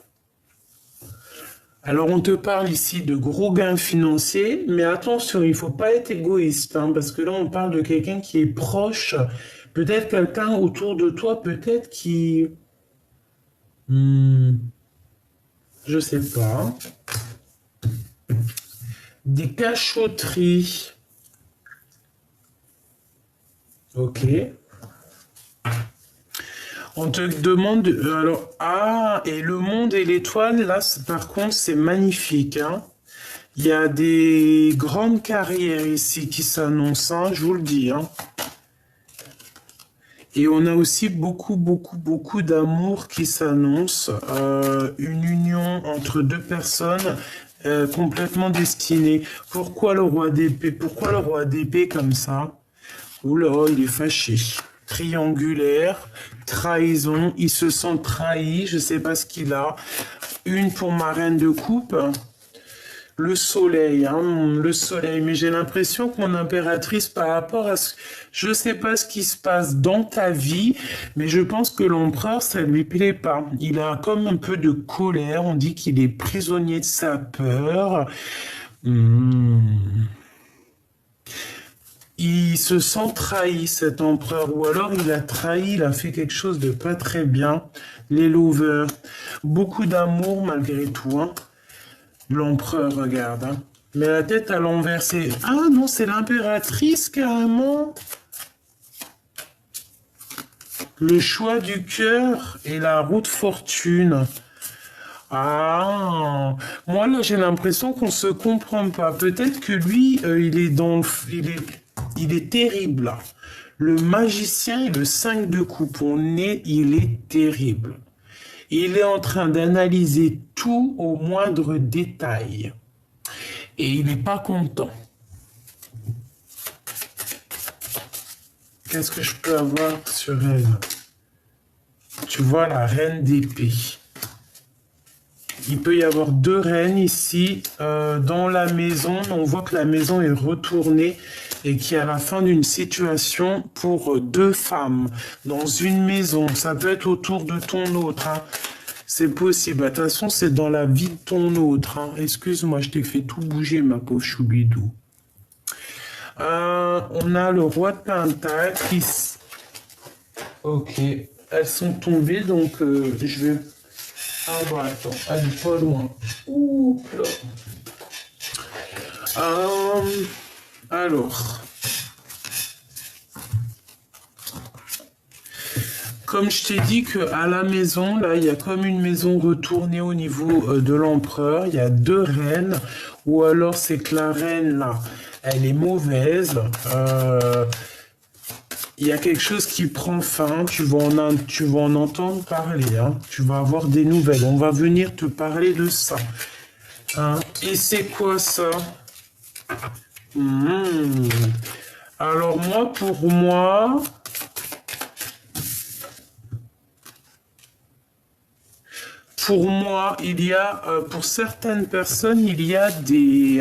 alors on te parle ici de gros gains financiers, mais attention, il ne faut pas être égoïste, hein, parce que là on parle de quelqu'un qui est proche, peut-être quelqu'un autour de toi, peut-être qui... je sais pas. Des cachotteries. Ok. On te demande, alors, ah, et le monde et l'étoile, là, par contre, c'est magnifique, hein. Il y a des grandes carrières ici qui s'annoncent, hein, je vous le dis, hein. Et on a aussi beaucoup d'amour qui s'annonce, une union entre deux personnes complètement destinées. Pourquoi le roi d'épée? Pourquoi le roi d'épée comme ça? Oula, il est fâché. Triangulaire, trahison, il se sent trahi, je sais pas ce qu'il a. Une pour ma reine de coupe. Le soleil, hein, le soleil. Mais j'ai l'impression que mon impératrice, par rapport à ce... Je sais pas ce qui se passe dans ta vie, mais je pense que l'empereur, ça lui plaît pas. Il a comme un peu de colère. On dit qu'il est prisonnier de sa peur. Il se sent trahi, cet empereur, ou alors il a trahi, il a fait quelque chose de pas très bien. Les lovers, beaucoup d'amour malgré tout, hein. L'empereur, regarde, hein. Mais la tête à l'envers, c'est... Ah non, c'est l'impératrice, carrément. Le choix du cœur et la roue de fortune. Ah, moi là j'ai l'impression qu'on se comprend pas. Peut-être que lui, il est dans, il est terrible là. Le magicien et le 5 de coupe, il est terrible. Il est en train d'analyser tout au moindre détail. Et il n'est pas content. Qu'est-ce que je peux avoir sur elle? Tu vois la reine d'épée. Il peut y avoir deux reines ici dans la maison. On voit que la maison est retournée et qu'il y a la fin d'une situation pour deux femmes dans une maison. Ça peut être autour de ton autre, hein. C'est possible. De toute façon, c'est dans la vie de ton autre, hein. Excuse-moi, je t'ai fait tout bouger, ma pauvre choubidou. On a le roi de Pentacle qui... Ok, elles sont tombées, donc je vais... Ah bah attends, elle est pas loin. Ouh là. Alors, comme je t'ai dit qu'à la maison, là, il y a comme une maison retournée au niveau de l'empereur. Il y a deux reines, ou alors c'est que la reine, là, elle est mauvaise. Il y a quelque chose qui prend fin, tu vas en entendre parler, hein. Tu vas avoir des nouvelles. On va venir te parler de ça. Hein. Et c'est quoi ça? Alors moi, pour moi, il y a, pour certaines personnes, il y a des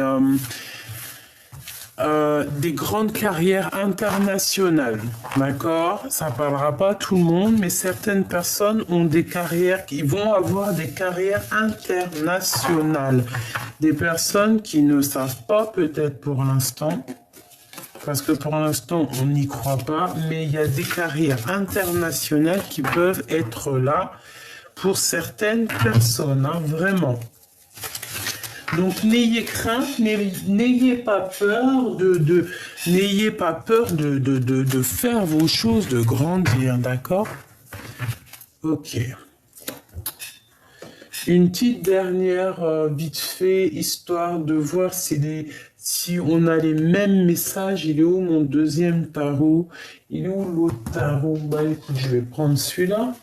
grandes carrières internationales, d'accord? Ça parlera pas à tout le monde, mais certaines personnes ont des carrières, qui vont avoir des carrières internationales. Des personnes qui ne savent pas peut-être pour l'instant, parce que pour l'instant on n'y croit pas, mais il y a des carrières internationales qui peuvent être là pour certaines personnes, hein, vraiment. Donc n'ayez crainte, n'ayez pas peur n'ayez pas peur de faire vos choses, de grandir, d'accord? Ok. Une petite dernière vite fait, histoire de voir si on a les mêmes messages. Il est où mon deuxième tarot? Il est où l'autre tarot? Bah écoute, je vais prendre celui-là.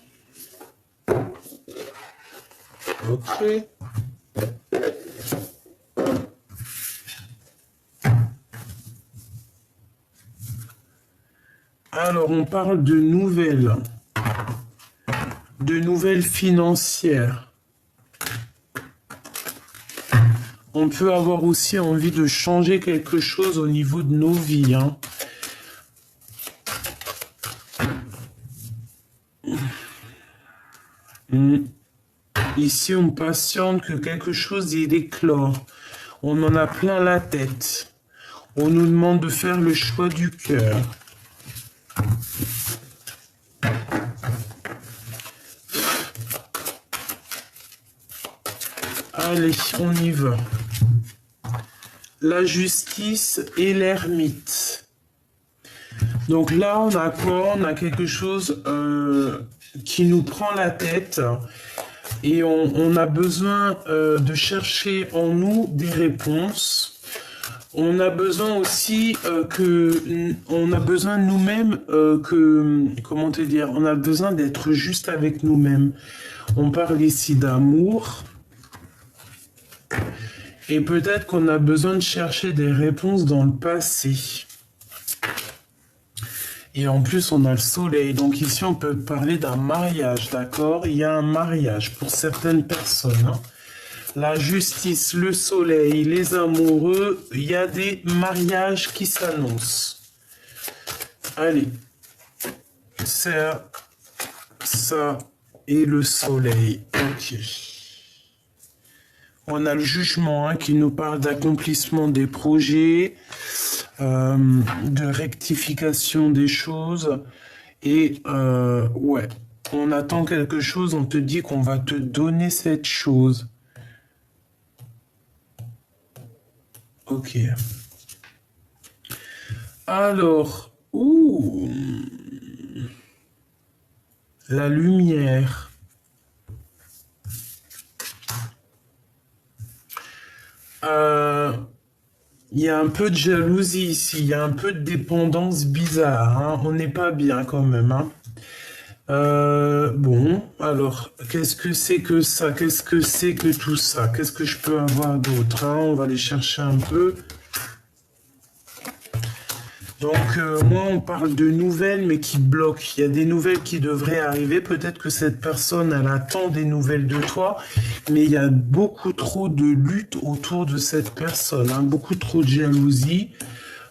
Ok. Alors, on parle de nouvelles financières. On peut avoir aussi envie de changer quelque chose au niveau de nos vies, hein. Ici, on patiente que quelque chose y éclore. On en a plein la tête. On nous demande de faire le choix du cœur. Allez, on y va. la justice et l'ermite. Donc là, on a quoi? On a quelque chose qui nous prend la tête et on a besoin de chercher en nous des réponses. On a besoin aussi on a besoin nous-mêmes comment te dire, on a besoin d'être juste avec nous-mêmes. On parle ici d'amour. Et peut-être qu'on a besoin de chercher des réponses dans le passé. Et en plus, on a le soleil. Donc ici, on peut parler d'un mariage, d'accord? Il y a un mariage pour certaines personnes, hein. La justice, le soleil, les amoureux, il y a des mariages qui s'annoncent. Allez, ça et le soleil. Ok. On a le jugement, hein, qui nous parle d'accomplissement des projets, de rectification des choses. Et ouais, on attend quelque chose, on te dit qu'on va te donner cette chose. Ok. Alors, la lumière. Il y a un peu de jalousie ici, il y a un peu de dépendance bizarre, hein. On n'est pas bien quand même, hein. Bon, alors, qu'est-ce que c'est que ça? Qu'est-ce que c'est que tout ça? Qu'est-ce que je peux avoir d'autre, hein? On va aller chercher un peu. Donc, moi, on parle de nouvelles, mais qui bloquent. Il y a des nouvelles qui devraient arriver. Peut-être que cette personne, elle attend des nouvelles de toi, mais il y a beaucoup trop de lutte autour de cette personne, hein. Beaucoup trop de jalousie.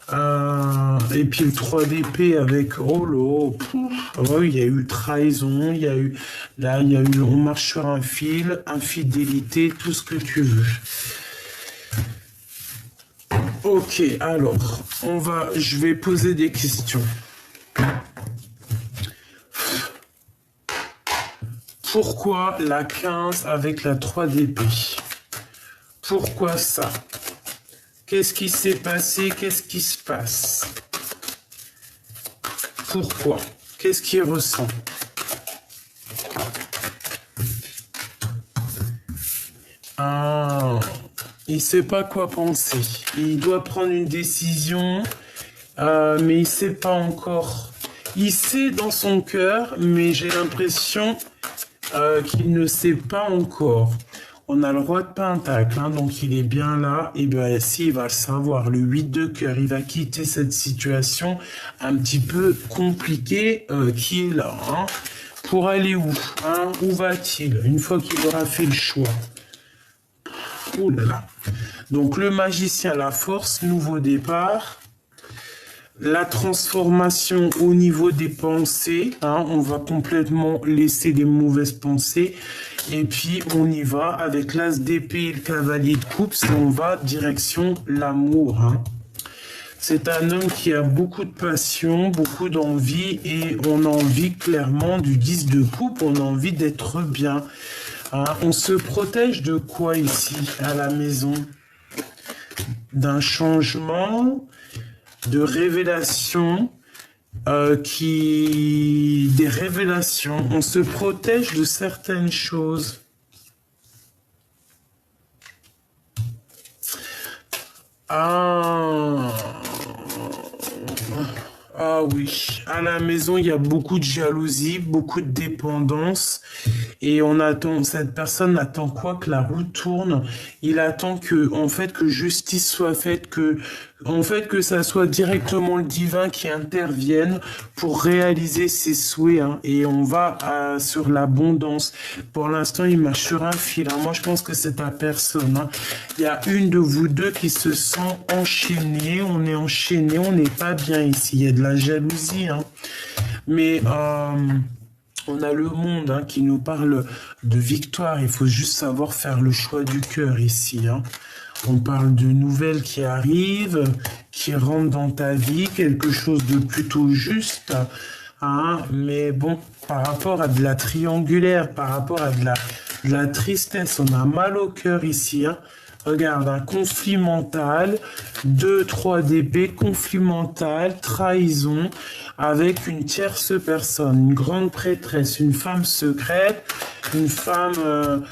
Et puis le 3 d'épée avec oui, il y a eu trahison, il y a eu on marche sur un fil, infidélité, tout ce que tu veux. Ok, alors je vais poser des questions. Pourquoi la 15 avec la 3 d'épée? Pourquoi ça? Qu'est-ce qui s'est passé? Qu'est-ce qui se passe? Pourquoi? Qu'est-ce qu'il ressent? Il sait pas quoi penser. Il doit prendre une décision, mais il sait pas encore. Il sait dans son cœur, mais j'ai l'impression qu'il ne sait pas encore. On a le roi de Pentacle, hein, donc il est bien là. Et bien, si, il va le savoir. Le 8 de cœur, il va quitter cette situation un petit peu compliquée qui est là. Hein. Pour aller où, hein? Où va-t-il une fois qu'il aura fait le choix? Oh là là. Donc, le magicien, la force, nouveau départ. La transformation au niveau des pensées, hein, on va complètement laisser les mauvaises pensées et puis on y va avec l'as d'épée et le cavalier de coupe, on va direction l'amour, hein. C'est un homme qui a beaucoup de passion, beaucoup d'envie et on a envie clairement du 10 de coupe, on a envie d'être bien, hein. On se protège de quoi ici à la maison? D'un changement, de révélations, des révélations. On se protège de certaines choses. Ah oui, à la maison, il y a beaucoup de jalousie, beaucoup de dépendance. Et on attend, cette personne attend quoi? Que la roue tourne. Il attend que justice soit faite, que ça soit directement le divin qui intervienne pour réaliser ses souhaits, hein. Et on va sur l'abondance. Pour l'instant, il marche sur un fil, hein. Moi, je pense que c'est ta personne, hein. Il y a une de vous deux qui se sent enchaînée. On est enchaîné, on n'est pas bien ici. Il y a de la jalousie, hein. Mais on a le monde, hein, qui nous parle de victoire. Il faut juste savoir faire le choix du cœur ici, hein. On parle de nouvelles qui arrivent, qui rentrent dans ta vie, quelque chose de plutôt juste, hein. Mais bon, par rapport à de la triangulaire, par rapport à de la tristesse, on a mal au cœur ici, hein. Regarde, un conflit mental, 2, 3 d'épée, conflit mental, trahison, avec une tierce personne, une grande prêtresse, une femme secrète, une femme...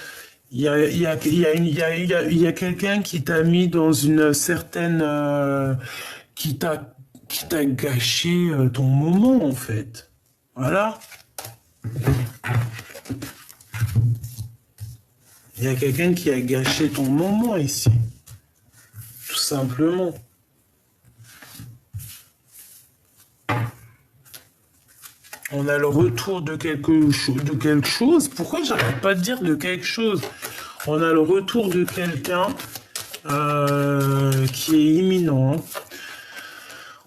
il y a quelqu'un qui t'a mis dans une certaine... qui t'a gâché ton moment, en fait. Voilà. Il y a quelqu'un qui a gâché ton moment ici. Tout simplement. On a le retour de quelque chose. Pourquoi j'arrête pas de dire de quelque chose? On a le retour de quelqu'un qui est imminent.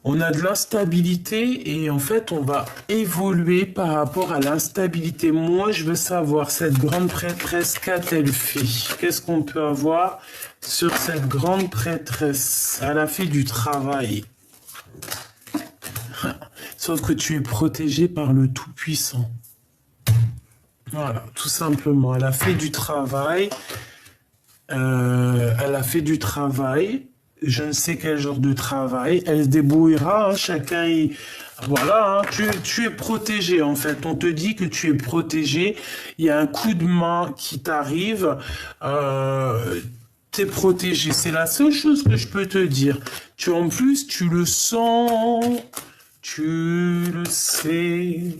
On a de l'instabilité et en fait, on va évoluer par rapport à l'instabilité. Moi, je veux savoir, cette grande prêtresse, qu'a-t-elle fait? Qu'est-ce qu'on peut avoir sur cette grande prêtresse? Elle a fait du travail. Sauf que tu es protégé par le Tout-Puissant. Voilà, tout simplement. Elle a fait du travail. Elle a fait du travail. Je ne sais quel genre de travail. Elle se débrouillera. Hein, chacun... Voilà, hein, tu es protégé en fait. On te dit que tu es protégé. Il y a un coup de main qui t'arrive. Tu es protégé. C'est la seule chose que je peux te dire. En plus, tu le sens. Tu le sais.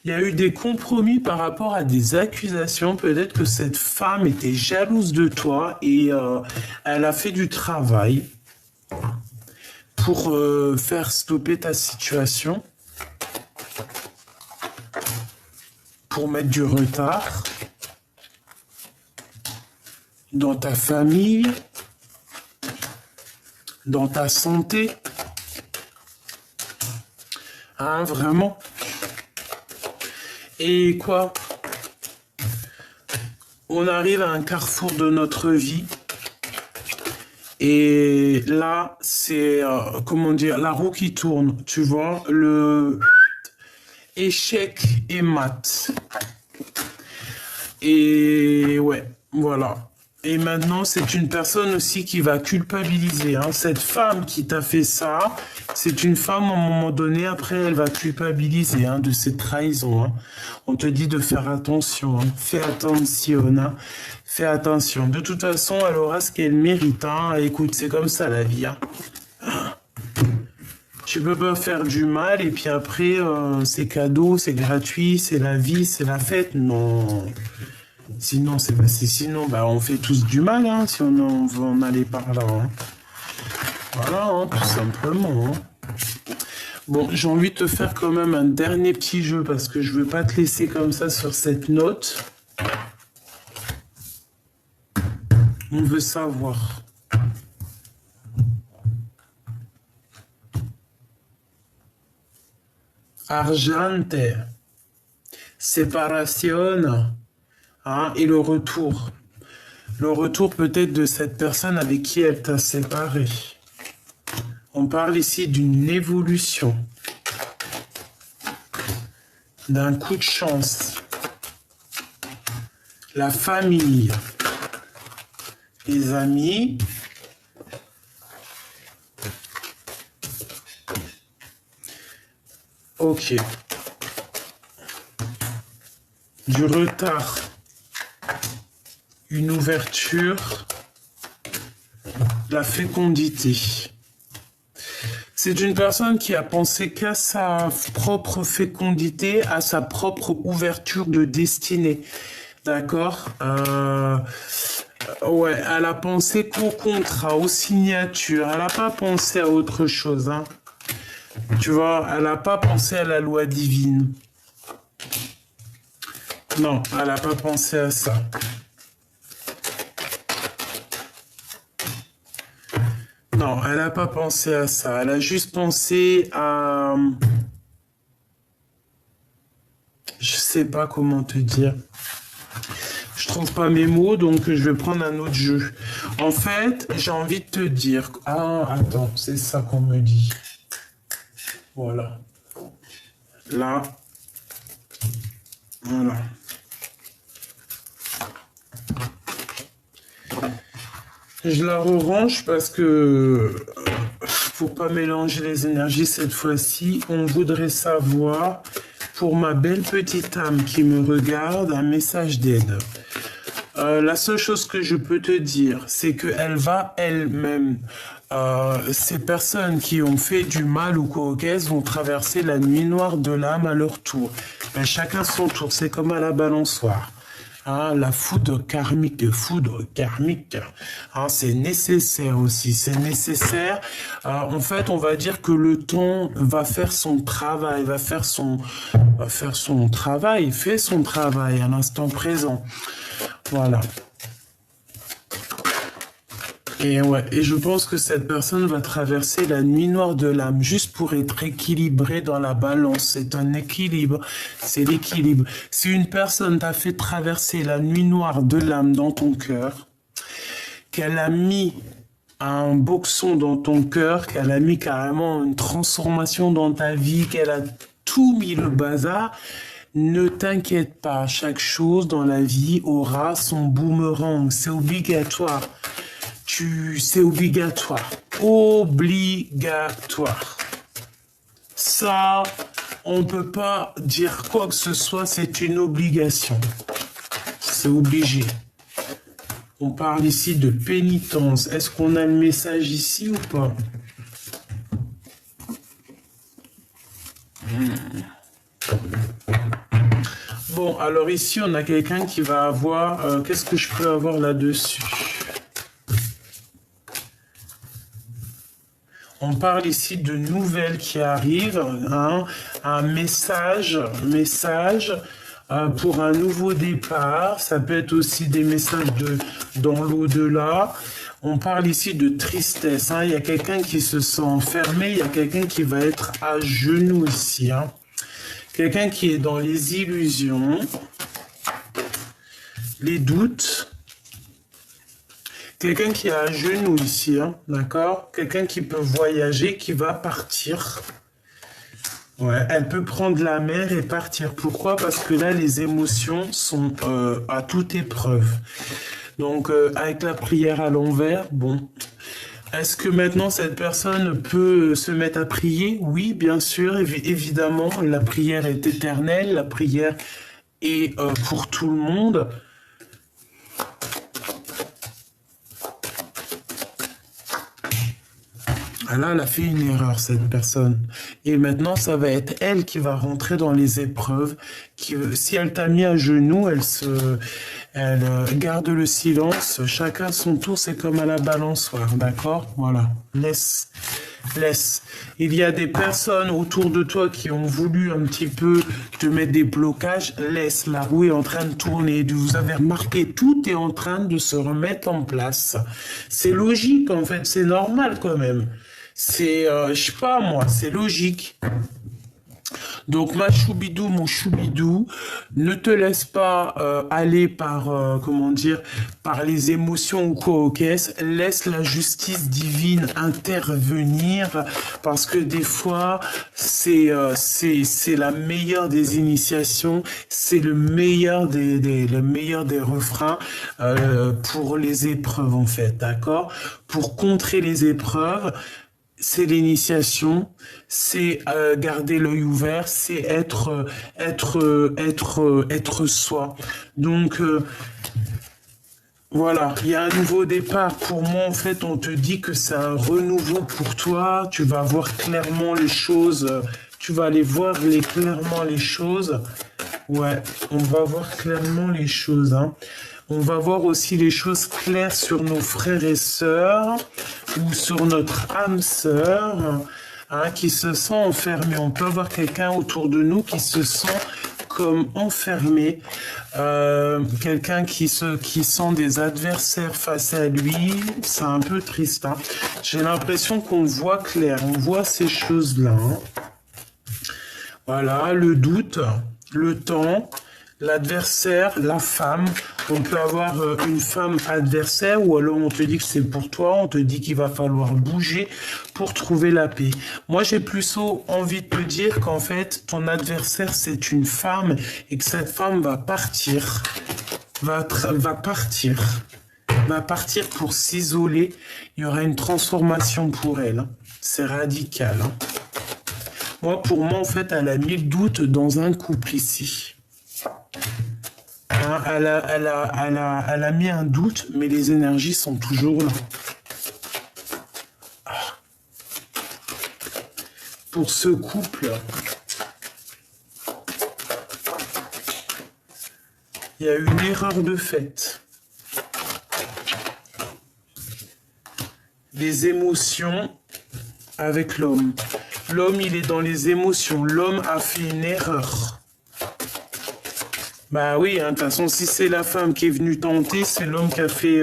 Il y a eu des compromis par rapport à des accusations. Peut-être que cette femme était jalouse de toi et elle a fait du travail pour faire stopper ta situation, pour mettre du retard dans ta famille, dans ta santé. Hein, vraiment. Et quoi? On arrive à un carrefour de notre vie. Et là, c'est, comment dire, la roue qui tourne. Tu vois, le échec et mat. Et ouais, voilà. Et maintenant, c'est une personne aussi qui va culpabiliser. Hein. Cette femme qui t'a fait ça, c'est une femme, à un moment donné, après, elle va culpabiliser de cette trahison. Hein. On te dit de faire attention. Hein. Fais attention. Hein. Fais attention. De toute façon, elle aura ce qu'elle mérite. Hein. Écoute, c'est comme ça la vie. Hein. Tu peux pas faire du mal et puis après, c'est cadeau, c'est gratuit, c'est la vie, c'est la fête. Non. Sinon, on fait tous du mal, hein, si on veut en aller par là. Hein. Voilà, hein, tout simplement. Hein. Bon, j'ai envie de te faire quand même un dernier petit jeu parce que je veux pas te laisser comme ça sur cette note. On veut savoir. Argente, séparation. Hein, et le retour. Le retour peut-être de cette personne avec qui elle t'a séparé. On parle ici d'une évolution. D'un coup de chance. La famille. Les amis. Ok. Du retard. Une ouverture, la fécondité. C'est une personne qui a pensé qu'à sa propre fécondité, à sa propre ouverture de destinée. D'accord? Ouais, elle a pensé qu'au contrat, aux signatures. Elle n'a pas pensé à autre chose. Hein. Tu vois, elle n'a pas pensé à la loi divine. Non, elle n'a pas pensé à ça. Non, elle n'a pas pensé à ça. Elle a juste pensé à... Je sais pas comment te dire. Je trouve pas mes mots, donc je vais prendre un autre jeu. En fait, j'ai envie de te dire... Ah, attends, c'est ça qu'on me dit. Voilà. Là. Voilà. Je la range parce que faut pas mélanger les énergies cette fois-ci. On voudrait savoir, pour ma belle petite âme qui me regarde, un message d'aide. La seule chose que je peux te dire, c'est qu'elle va elle-même. Ces personnes qui ont fait du mal ou quoi vont traverser la nuit noire de l'âme à leur tour. Ben, chacun son tour, c'est comme à la balançoire. Hein, la foudre karmique, hein, c'est nécessaire aussi, c'est nécessaire. En fait, on va dire que le temps va faire son travail, fait son travail à l'instant présent. Voilà. Et ouais, et je pense que cette personne va traverser la nuit noire de l'âme juste pour être équilibrée dans la balance. C'est un équilibre, c'est l'équilibre. Si une personne t'a fait traverser la nuit noire de l'âme dans ton cœur, qu'elle a mis un boxon dans ton cœur, qu'elle a mis carrément une transformation dans ta vie, qu'elle a tout mis le bazar, ne t'inquiète pas, chaque chose dans la vie aura son boomerang, c'est obligatoire. C'est obligatoire. Obligatoire. Ça, on peut pas dire quoi que ce soit, c'est une obligation. C'est obligé. On parle ici de pénitence. Est-ce qu'on a le message ici ou pas? Bon, alors ici, on a quelqu'un qui va avoir... qu'est-ce que je peux avoir là-dessus? On parle ici de nouvelles qui arrivent, hein, un message pour un nouveau départ. Ça peut être aussi des messages dans l'au-delà. On parle ici de tristesse. Hein. Il y a quelqu'un qui se sent enfermé, il y a quelqu'un qui va être à genoux ici. Hein. Quelqu'un qui est dans les illusions, les doutes. Quelqu'un qui est à genoux ici, hein, d'accord? Quelqu'un qui peut voyager, qui va partir. Ouais, elle peut prendre la mer et partir. Pourquoi? Parce que là, les émotions sont à toute épreuve. Donc, avec la prière à l'envers, bon. Est-ce que maintenant, cette personne peut se mettre à prier? Oui, bien sûr, évidemment. La prière est éternelle. La prière est pour tout le monde. Là, elle a fait une erreur, cette personne. Et maintenant, ça va être elle qui va rentrer dans les épreuves. Si elle t'a mis à genoux, elle garde le silence. Chacun son tour, c'est comme à la balançoire, d'accord? Voilà. Laisse. Il y a des personnes autour de toi qui ont voulu un petit peu te mettre des blocages. Laisse, la roue est en train de tourner. Vous avez remarqué, tout est en train de se remettre en place. C'est logique, en fait. C'est normal, quand même. C'est, je sais pas moi, c'est logique. Donc ma choubidou, mon choubidou, ne te laisse pas aller par, comment dire, par les émotions ou quoi au caisse. Laisse la justice divine intervenir parce que des fois, c'est la meilleure des initiations, c'est le meilleur des refrains pour les épreuves en fait, d'accord? Pour contrer les épreuves, c'est l'initiation, c'est garder l'œil ouvert, c'est être soi. Donc voilà, il y a un nouveau départ. Pour moi, en fait, on te dit que c'est un renouveau pour toi. Tu vas voir clairement les choses. Tu vas aller voir clairement les choses. Ouais, on va voir clairement les choses. Hein. On va voir aussi les choses claires sur nos frères et sœurs ou sur notre âme sœur hein, qui se sent enfermé. On peut avoir quelqu'un autour de nous qui se sent comme enfermé, quelqu'un qui sent des adversaires face à lui. C'est un peu triste. Hein. J'ai l'impression qu'on voit clair, on voit ces choses-là. Hein. Voilà, le doute, le temps, l'adversaire, la femme. On peut avoir une femme adversaire ou alors on te dit que c'est pour toi, on te dit qu'il va falloir bouger pour trouver la paix. Moi, j'ai plutôt envie de te dire qu'en fait, ton adversaire, c'est une femme et que cette femme va partir, va partir. va partir pour s'isoler. Il y aura une transformation pour elle, hein. C'est radical, hein. Moi, pour moi, en fait, elle a mis le doute dans un couple ici. Hein, elle a mis un doute, mais les énergies sont toujours là. Pour ce couple, il y a eu une erreur de fait. Les émotions avec l'homme. L'homme, il est dans les émotions. L'homme a fait une erreur. Bah oui, hein, de toute façon, si c'est la femme qui est venue tenter, c'est l'homme qui a fait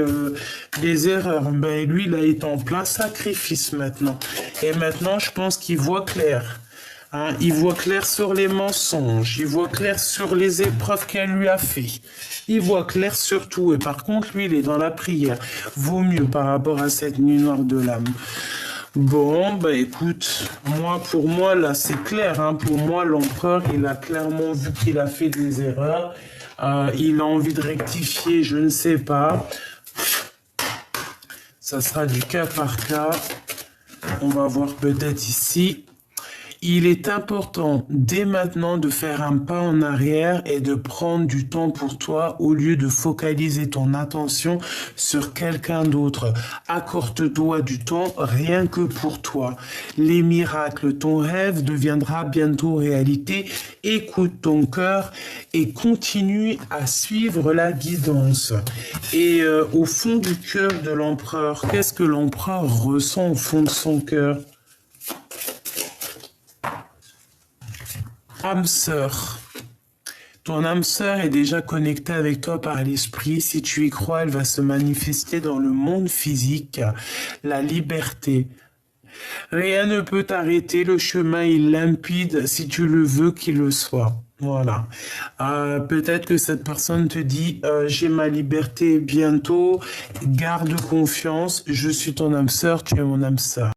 des erreurs. Ben lui, il a été en plein sacrifice maintenant. Et maintenant, je pense qu'il voit clair. Hein, il voit clair sur les mensonges. Il voit clair sur les épreuves qu'elle lui a fait. Il voit clair sur tout. Et par contre, lui, il est dans la prière. Vaut mieux par rapport à cette nuit noire de l'âme. Bon, bah écoute, pour moi, là, c'est clair, hein. Pour moi, l'empereur, il a clairement vu qu'il a fait des erreurs. Il a envie de rectifier, je ne sais pas. Ça sera du cas par cas. On va voir peut-être ici. Il est important dès maintenant de faire un pas en arrière et de prendre du temps pour toi au lieu de focaliser ton attention sur quelqu'un d'autre. Accorde-toi du temps rien que pour toi. Les miracles, ton rêve deviendra bientôt réalité. Écoute ton cœur et continue à suivre la guidance. Et au fond du cœur de l'empereur, qu'est-ce que l'empereur ressent au fond de son cœur ? Âme sœur. Ton âme sœur est déjà connectée avec toi par l'esprit. Si tu y crois, elle va se manifester dans le monde physique. La liberté. Rien ne peut t'arrêter. Le chemin est limpide si tu le veux qu'il le soit. Voilà. Peut-être que cette personne te dit j'ai ma liberté bientôt. Garde confiance. Je suis ton âme sœur. Tu es mon âme sœur.